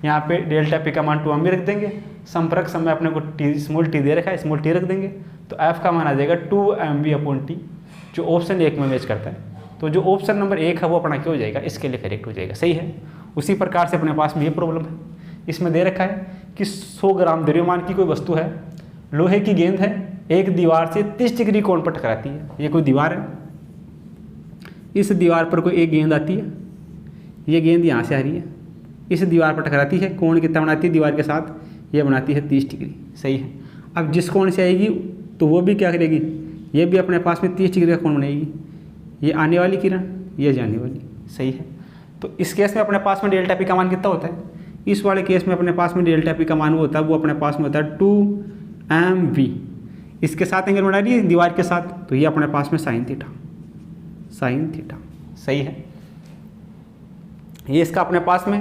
यहाँ पे डेल्टा P का मान 2mv रख देंगे, संपर्क समय अपने को t स्मॉल t दे रखा है, स्मॉल t रख देंगे, तो F का मान आ जाएगा 2mv अपॉन t, जो ऑप्शन 1 में मैच करता है। तो जो ऑप्शन नंबर 1 है वो अपना क्या हो जाएगा? इसके लिए करेक्ट हो जाएगा। सही है। उसी प्रकार से अपने पास में ये प्रॉब्लम है, इसमें दे रखा है कि 100 ग्राम द्रव्यमान की कोई वस्तु है, लोहे की गेंद है, एक दीवार से 30 डिग्री कोण पर टकराती है। ये कोई दीवार है, इस दीवार पर कोई एक गेंद आती है, ये गेंद यहाँ से आ रही है, इस दीवार पर टकराती है, कोण कितना बनाती है दीवार के साथ? ये बनाती है 30 डिग्री। सही है। अब जिस कोण से आएगी तो वो भी क्या करेगी? ये भी अपने पास में 30 डिग्री का कोण बनाएगी। ये आने वाली किरण, ये जाने वाली। सही है। तो इस केस में अपने पास में डेल्टा P का मान कितना होता है? इस वाले केस में अपने पास में डेल्टा P का मान वो होता है, वो अपने पास में होता है 2mv। इसके साथ एंगल बना रही है दीवार के साथ, तो ये अपने पास में साइन थीटा। सही है। ये इसका अपने पास में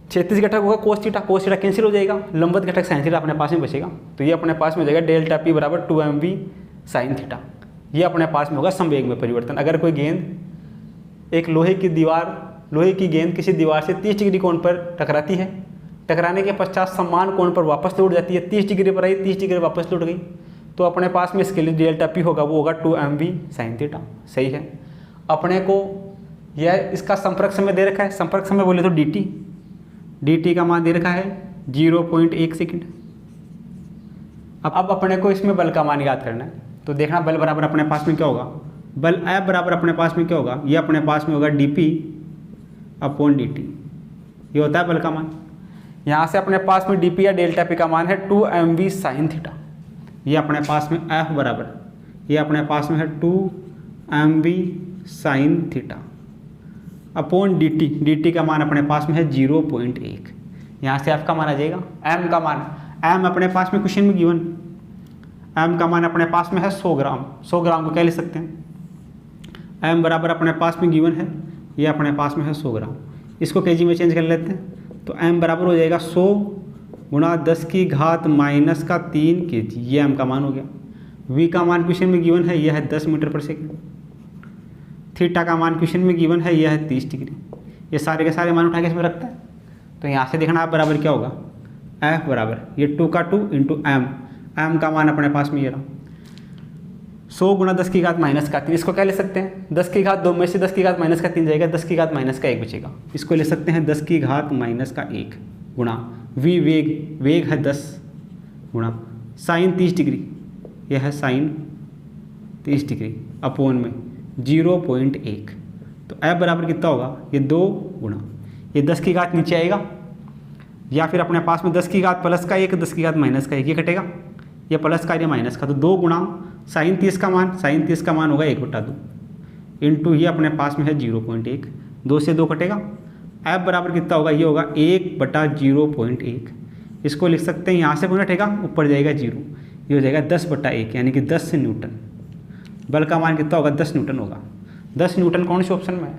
क्षैतिज घटक होगा कोस थीटा कैंसिल हो जाएगा, लंबवत घटक साइन थीटा अपने पास में बचेगा। तो ये अपने पास में हो जाएगा डेल्टा P बराबर 2mv साइन थीटा। ये अपने पास में होगा संवेग में परिवर्तन। अगर कोई गेंद एक लोहे की दीवार लोहे की गेंद किसी दीवार से 30 डिग्री कोण पर टकराती है। टकराने के पश्चात समान कोण पर वापस लौट जाती है। 30 डिग्री पर आई, 30 डिग्री वापस लौट गई, तो अपने पास में इसके लिए डेल्टा पी होगा, वो होगा 2mv sin थीटा। सही है। अपने को यह इसका संपर्क समय दे रखा है, संपर्क समय बोले तो dt का मान दे रखा है 0.1 सेकेंड। अब अपने को इसमें बल का मान याद करना है, तो देखना बल बराबर अपने पास में क्या होगा, बल F बराबर अपने पास में क्या होगा, ये अपने पास में होगा dp/dt, ये होता है बल का मान। यहाँ से अपने पास में dp या डेल्टा p का मान है 2mv sin थीटा। ये अपने पास में F बराबर, ये अपने पास में है 2mv sin theta upon dt का मान अपने पास में है 0.1। यहाँ से F का मान आ जाएगा, m का मान, m अपने पास में क्वेश्चन में गिवन, m का मान अपने पास में है 100 ग्राम। 100 ग्राम को क्या लिख सकते हैं, m बराबर अपने पास में गिवन है, ये अपने पास में है 100 ग्राम। इसको केजी में चेंज कर लेते हैं, तो m बराबर हो जाएगा 100 गुणा 10 की घात माइनस का 3 kg, ये m का मान हो गया। v का मान क्वेश्चन में गिवन है, यह है 10 मीटर पर सेकेंड। थीटा का मान क्वेश्चन में गिवन है, यह है 30 डिग्री। ये सारे के सारे मान उठा के इसमें रखता है, तो यहाँ से देखना आप बराबर क्या होगा, F बराबर ये 2 का 2 इंटू m का मान अपने पास में ये रहा 100 गुणा 10 की घात माइनस का 3। इसको क्या ले सकते हैं, 10 की घात 2 में से 10 की घात माइनस का 3 जाएगा, 10 की घात माइनस का 1 बचेगा। इसको ले सकते हैं 10 की घात माइनस का 1 गुणा v वेग है 10 गुणा साइन 30 डिग्री, यह है साइन 30 डिग्री अपॉन में 0.1। तो F बराबर कितना होगा, ये 2 गुणा ये 10 की घात नीचे आएगा, या फिर अपने पास में 10 की घात प्लस का 1 10 की घात माइनस का 1, ये कटेगा, ये प्लस का ये माइनस का, तो 2 गुणा साइन 30 का मान, साइन 30 का मान होगा 1/2 इंटू ये अपने पास में है 0.1, 2 से 2 कटेगा। F बराबर कितना होगा, ये होगा 1/0.1। इसको लिख सकते हैं, यहाँ से पुनः हटेगा ऊपर जाएगा 0, ये हो जाएगा 10/1 यानी कि 10 न्यूटन। बल का मान कितना होगा, 10 न्यूटन होगा। 10 न्यूटन कौन से ऑप्शन में है,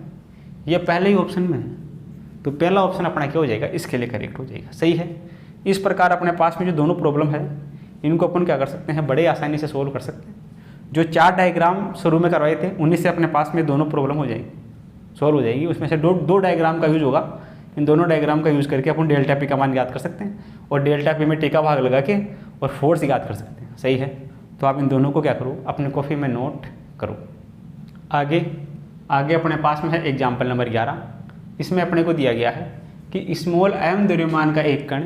ये पहले ही ऑप्शन में है, तो पहला ऑप्शन अपना क्या हो जाएगा, इसके लिए करेक्ट हो जाएगा। सही है। इस प्रकार अपने पास में जो दोनों प्रॉब्लम है इनको अपन क्या कर सकते हैं, बड़े आसानी से सोल्व कर सकते हैं। जो 4 डायग्राम शुरू में करवाए थे उन्हीं से अपने पास में दोनों प्रॉब्लम हो जाएगी, सोल्व हो जाएगी। उसमें से दो डायग्राम का यूज होगा, इन दोनों डायग्राम का यूज़ करके अपन डेल्टा पी का मान याद कर सकते हैं और डेल्टा पी में टी का भाग लगा के और फोर्स याद कर सकते हैं। सही है। तो आप इन दोनों को क्या करो, अपने कॉपी में नोट करो। आगे अपने पास में है एग्जाम्पल नंबर 11। इसमें अपने को दिया गया है कि स्मॉल m द्रव्यमान का एक कण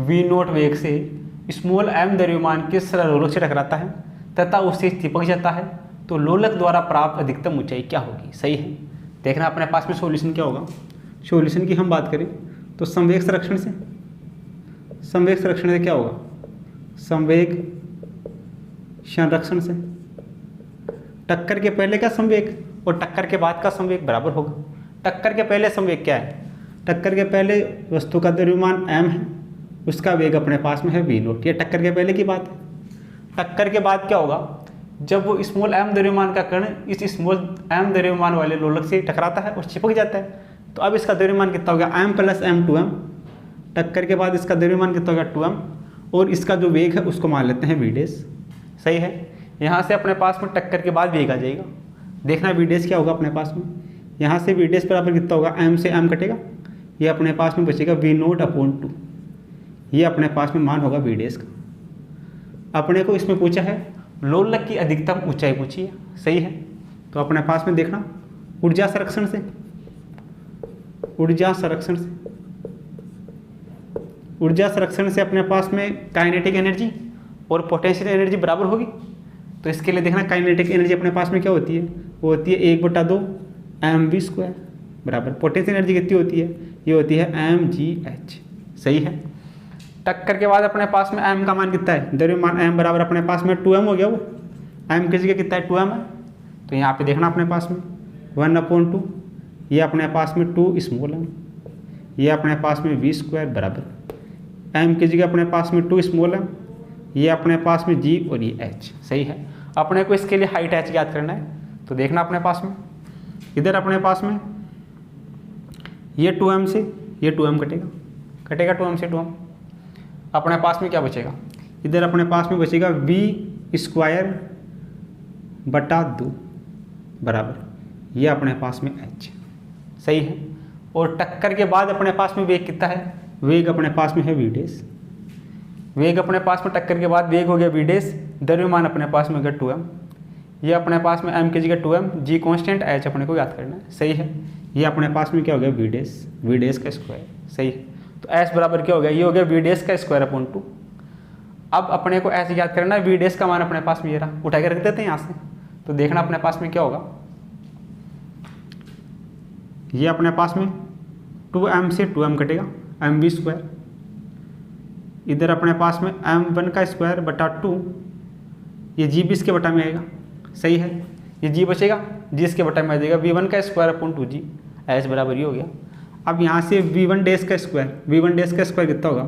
v0 वेग से स्मॉल m द्रव्यमान किस लोलक से टकराता है तथा उससे चिपक जाता है, तो लोलक द्वारा प्राप्त अधिकतम ऊंचाई क्या होगी। सही है। देखना अपने पास में सॉल्यूशन क्या होगा। सॉल्यूशन की हम बात करें तो संवेग संरक्षण से क्या होगा, संवेग संरक्षण से टक्कर के पहले का संवेग और टक्कर के बाद का संवेग बराबर होगा। टक्कर के पहले संवेग क्या है, टक्कर के पहले वस्तु का द्रव्यमान m है, उसका वेग अपने पास में है v0, ये टक्कर के पहले की बात है। टक्कर के बाद क्या होगा, जब वो स्मॉल m द्रव्यमान का कण इस स्मॉल m द्रव्यमान वाले लोलक से टकराता है और चिपक जाता है, तो अब इसका द्रव्यमान कितना हो गया, m + m 2m। टक्कर के बाद इसका द्रव्यमान कितना हो गया 2m, और इसका जो वेग है उसको मान लेते हैं v'। सही है। यहाँ से अपने पास में टक्कर के बाद वेग आ जाएगा। देखना v' क्या होगा अपने पास में, यहाँ से v' बराबर कितना होगा, m से m कटेगा, ये अपने पास में बचेगा v0/2, ये अपने पास में मान होगा v' का। अपने को इसमें पूछा है लोलक की अधिकतम ऊंचाई पूछी है। सही है। तो अपने पास में देखना ऊर्जा संरक्षण से अपने पास में काइनेटिक एनर्जी और पोटेंशियल एनर्जी बराबर होगी। तो इसके लिए देखना काइनेटिक एनर्जी अपने पास में क्या होती है, वो होती है 1/2 mv² बराबर पोटेंशियल एनर्जी कितनी होती है, ये होती है mgh। सही है। टक्कर के बाद अपने पास में m का मान कितना है, द्रव्यमान m बराबर अपने पास में 2m हो गया, वो m की जगह कितना है 2m है, तो यहाँ पे देखना अपने पास में 1/2, ये अपने पास में 2 स्मॉल m, ये अपने पास में v² बराबर m की जगह अपने पास में 2 स्मॉल m, ये अपने पास में g और ये h। सही है। अपने को इसके लिए हाइट h याद करना है, तो देखना अपने पास में इधर अपने पास में ये 2m से ये 2m कटेगा 2m से 2m, अपने पास में क्या बचेगा, इधर अपने पास में बचेगा v² बटा 2 बराबर ये अपने पास में h। सही है। और टक्कर के बाद अपने पास में वेग कितना है, वेग अपने पास में है v डैश, वेग अपने पास में टक्कर के बाद वेग हो गया v डैश, द्रव्यमान अपने पास में हो गया 2m, ये अपने पास में m की जगह 2m, g कांस्टेंट, h अपने को याद करना है, सही है। ये अपने पास में क्या हो गया v डैश का स्क्वायर, सही है। तो s बराबर क्या हो गया, ये हो गया v डैश का स्क्वायर अपॉन 2। अब अपने को ऐसे याद करना है, v डैश का मान अपने पास में ये रहा, उठा के रख देते हैं यहाँ से, तो देखना अपने पास में क्या होगा, ये अपने पास में 2m से 2m कटेगा, mv स्क्वायर, इधर अपने पास में m1 का स्क्वायर बटा 2, ये g भी इसके बटा में आएगा, सही है। ये g बचेगा, g इसके बटा में आ जाएगा, v1 का स्क्वायर अपॉन 2g, s बराबर ये हो गया। अब यहाँ से v1 डैश का स्क्वायर, v1 डैश का स्क्वायर कितना होगा,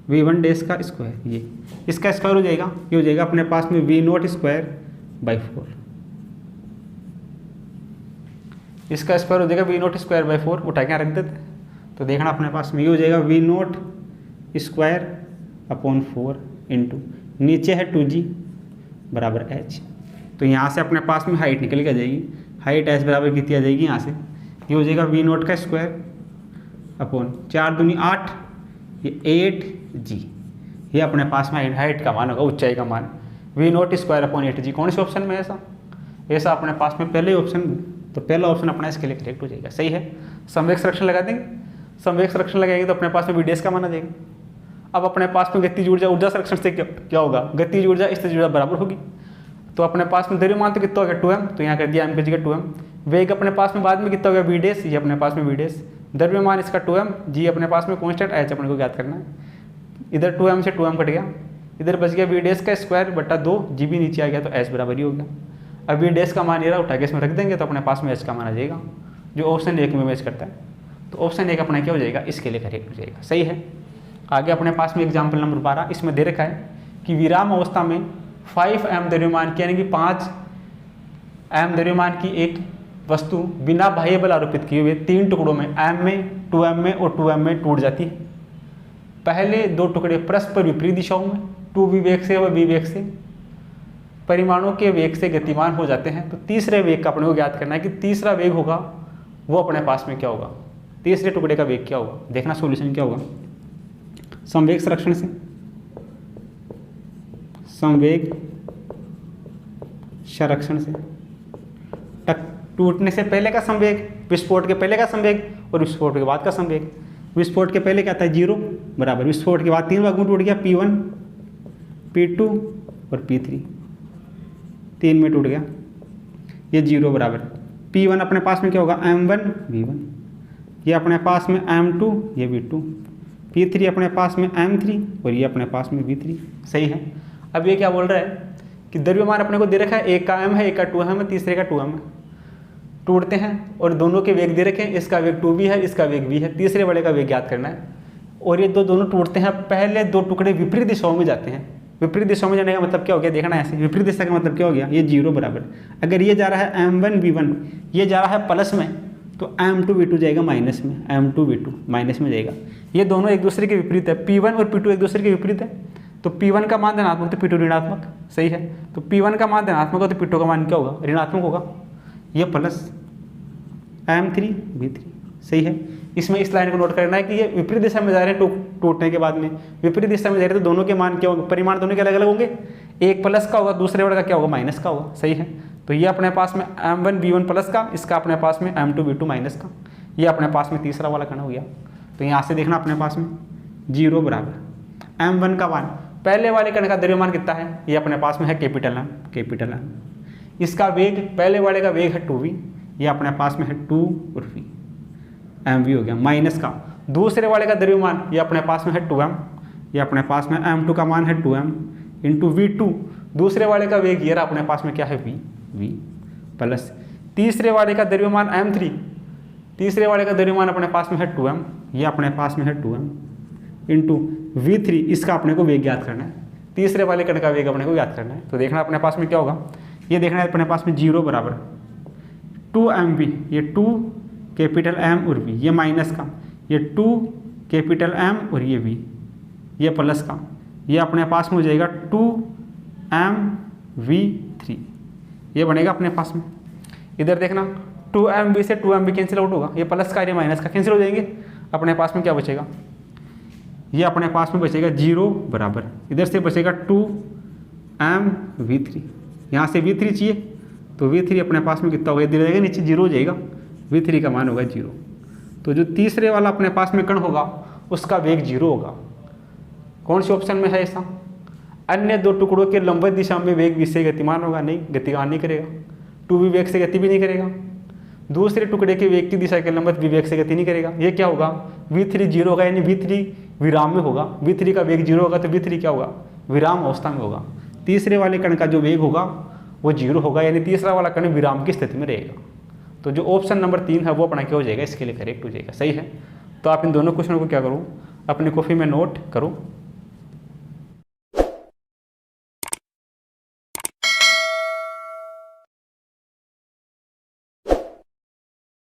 v1 डैश का स्क्वायर, ये इसका स्क्वायर हो जाएगा, ये हो जाएगा अपने पास में v नॉट स्क्वायर बाई 4, इसका स्क्वायर हो जाएगा v नॉट स्क्वायर बाई 4, उठा के रख देते, तो देखना अपने पास में ये हो जाएगा v not square upon 4 into नीचे है 2g बराबर h। तो यहाँ से अपने पास में हाइट निकल के आ जाएगी, हाइट h बराबर कितनी आ जाएगी, यहाँ से ये हो जाएगा v नॉट का स्क्वायर अपॉन 4 दूनी 8, ये 8g, ये अपने पास में हाइट का मान होगा, ऊंचाई का मान, v not square upon 8g। कौन से ऑप्शन में है ऐसा अपने पास में पहले ऑप्शन, तो पहला ऑप्शन अपना इसके लिए करेक्ट हो जाएगा, सही है। समवेग संरक्षण लगा देंगे, समवेग संरक्षण लगाएंगे तो अपने पास में v डैश का मान आ जाएगा। अब अपने पास में गतिज ऊर्जा, ऊर्जा संरक्षण से क्या होगा, गतिज ऊर्जा स्थितिज ऊर्जा बराबर होगी, तो अपने पास में द्रव्यमान तो कितना हो गया 2m, तो यहाँ कर दिया m की जगह 2m, वेग अपने पास में बाद में कितना हो गया v डैश, ये अपने पास में v डैश, द्रव्यमान इसका 2m, g अपने पास में कांस्टेंट h अपने को याद करना है, इधर 2m से 2m कट गया, इधर बच गया v डैश का स्क्वायर बटा 2, g भी नीचे आ गया, तो h बराबर ही हो गया। अब v डैश का मान ये रहा, उठा के इसमें रख देंगे तो अपने पास में h का मान आ जाएगा, जो ऑप्शन 1 में मैच करता है, तो ऑप्शन 1 अपना क्या हो जाएगा, इसके लिए करेक्ट हो जाएगा, सही है। आगे अपने पास में एग्जाम्पल नंबर 12, इसमें दे रखा है कि विराम अवस्था में 5m द्रव्यमान की, यानी कि 5m द्रव्यमान की एक वस्तु बिना बाह्य बल आरोपित किए हुए 3 टुकड़ों में m में, 2m में और 2m में टूट जाती है। पहले 2 टुकड़े परस्पर विपरीत दिशाओं में 2v वेग से व v वेग से परिमाणों के वेग से गतिमान हो जाते हैं। तो तीसरे वेग का अपने को ज्ञात करना है कि तीसरा वेग होगा वो अपने पास में क्या होगा, तीसरे टुकड़े का वेग क्या होगा। देखना सॉल्यूशन क्या होगा, समवेग संरक्षण से, समवेग संरक्षण से टूटने से पहले का संवेग, विस्फोट के पहले का संवेग और विस्फोट के बाद का संवेग। विस्फोट के पहले क्या था 0 बराबर, विस्फोट के बाद 3 भाग में टूट गया, P1 P2 और P3, 3 में टूट गया, ये 0 बराबर। P1 अपने पास में क्या होगा M1 V1, ये अपने पास में M2 ये V2, P3 अपने पास में M3 और ये अपने पास में V3, सही है। अब ये क्या बोल रहा है कि द्रव्यमान अपने को दे रखा है, एक का m है, एक का 2m है, तीसरे का 2m है, टूटते हैं और दोनों के वेग दे रखे हैं, इसका वेग 2v है, इसका वेग v है, तीसरे वाले का वेग ज्ञात करना है। और ये दोनों टूटते हैं, पहले 2 टुकड़े विपरीत दिशाओं में जाते हैं। विपरीत दिशा में जाने का मतलब क्या हो गया, देखना है ऐसे, विपरीत दिशा का मतलब क्या हो गया, ये 0 बराबर। अगर ये जा रहा है m1 v1, ये जा रहा है प्लस में, तो m2 v2 जाएगा माइनस में, m2 v2 माइनस में जाएगा। ये दोनों एक दूसरे के विपरीत है, P1 और P2 एक दूसरे के विपरीत है, तो P1 का मान धनात्मक तो P2 ऋणात्मक, सही है। तो P1 का मान धनात्मक हो तो P2 का मान क्या होगा, ऋणात्मक होगा, ये प्लस m3 v3, सही है। इसमें इस लाइन को नोट करना है कि ये विपरीत दिशा में जा रहे हैं, टूटने के बाद में विपरीत दिशा में जा रहे हैं, तो दोनों के मान क्या होंगे, परिमाण दोनों के अलग अलग होंगे, एक प्लस का होगा, दूसरे वाले का क्या होगा, माइनस का होगा, सही है। तो ये अपने पास में m1 v1 प्लस का, इसका अपने पास में m2 v2 माइनस का, ये अपने पास में तीसरा वाला कण हो गया। तो यहाँ से देखना अपने पास में 0 बराबर m1 का मान, पहले वाले कण का द्रव्यमान कितना है, ये अपने पास में है कैपिटल M, इसका वेग, पहले वाले का वेग है 2v, ये अपने पास में है 2 और v, mv हो गया, माइनस का दूसरे वाले का द्रव्यमान, ये अपने पास में है 2m, ये अपने पास में m2 का मान है 2m इंटू v2, दूसरे वाले का वेग ये रहा अपने पास में क्या है v प्लस तीसरे वाले का द्रव्यमान m3, तीसरे वाले का द्रव्यमान अपने पास में है 2m, ये अपने पास में है 2m इंटू v3, इसका अपने को वेग ज्ञात करना है, तीसरे वाले कण का वेग अपने को ज्ञात करना है। तो देखना अपने पास में क्या होगा, ये देखना है अपने पास में 0 बराबर 2mv, ये 2 कैपिटल M और V, ये माइनस का, ये 2 कैपिटल M और ये V, ये प्लस का, ये अपने पास में हो जाएगा 2mv3, ये बनेगा अपने पास में। इधर देखना 2mv से 2mv कैंसिल आउट होगा, ये प्लस का ये माइनस का कैंसिल हो जाएंगे। अपने पास में क्या बचेगा, ये अपने पास में बचेगा 0 बराबर, इधर से बचेगा 2mv3, यहाँ से v3 चाहिए तो v3 अपने पास में कितना होगा, इधर जाएगा नीचे 0 हो जाएगा, v3 का मान होगा 0। तो जो तीसरे वाला अपने पास में कण होगा उसका वेग 0 होगा। कौन से ऑप्शन में है ऐसा, अन्य दो टुकड़ों के लंबवत दिशा में वेग v से गतिमान होगा, नहीं गतिमान नहीं करेगा, 2v वेग से गति भी नहीं करेगा। दूसरे टुकड़े के वेग की दिशा के लंबवत v वेग से गति नहीं करेगा, ये क्या होगा, v3 0 होगा, यानी v3 विराम में होगा, v3 का वेग 0 होगा तो v3 क्या होगा, विराम अवस्था में होगा। तीसरे वाले कण का जो वेग होगा वो 0 होगा, यानी तीसरा वाला कण विराम की स्थिति में रहेगा। तो जो ऑप्शन नंबर 3 है वो अपना क्या हो जाएगा, इसके लिए करेक्ट हो जाएगा। सही है, तो आप इन दोनों क्वेश्चनों को क्या करो, अपनी कॉपी में नोट करो।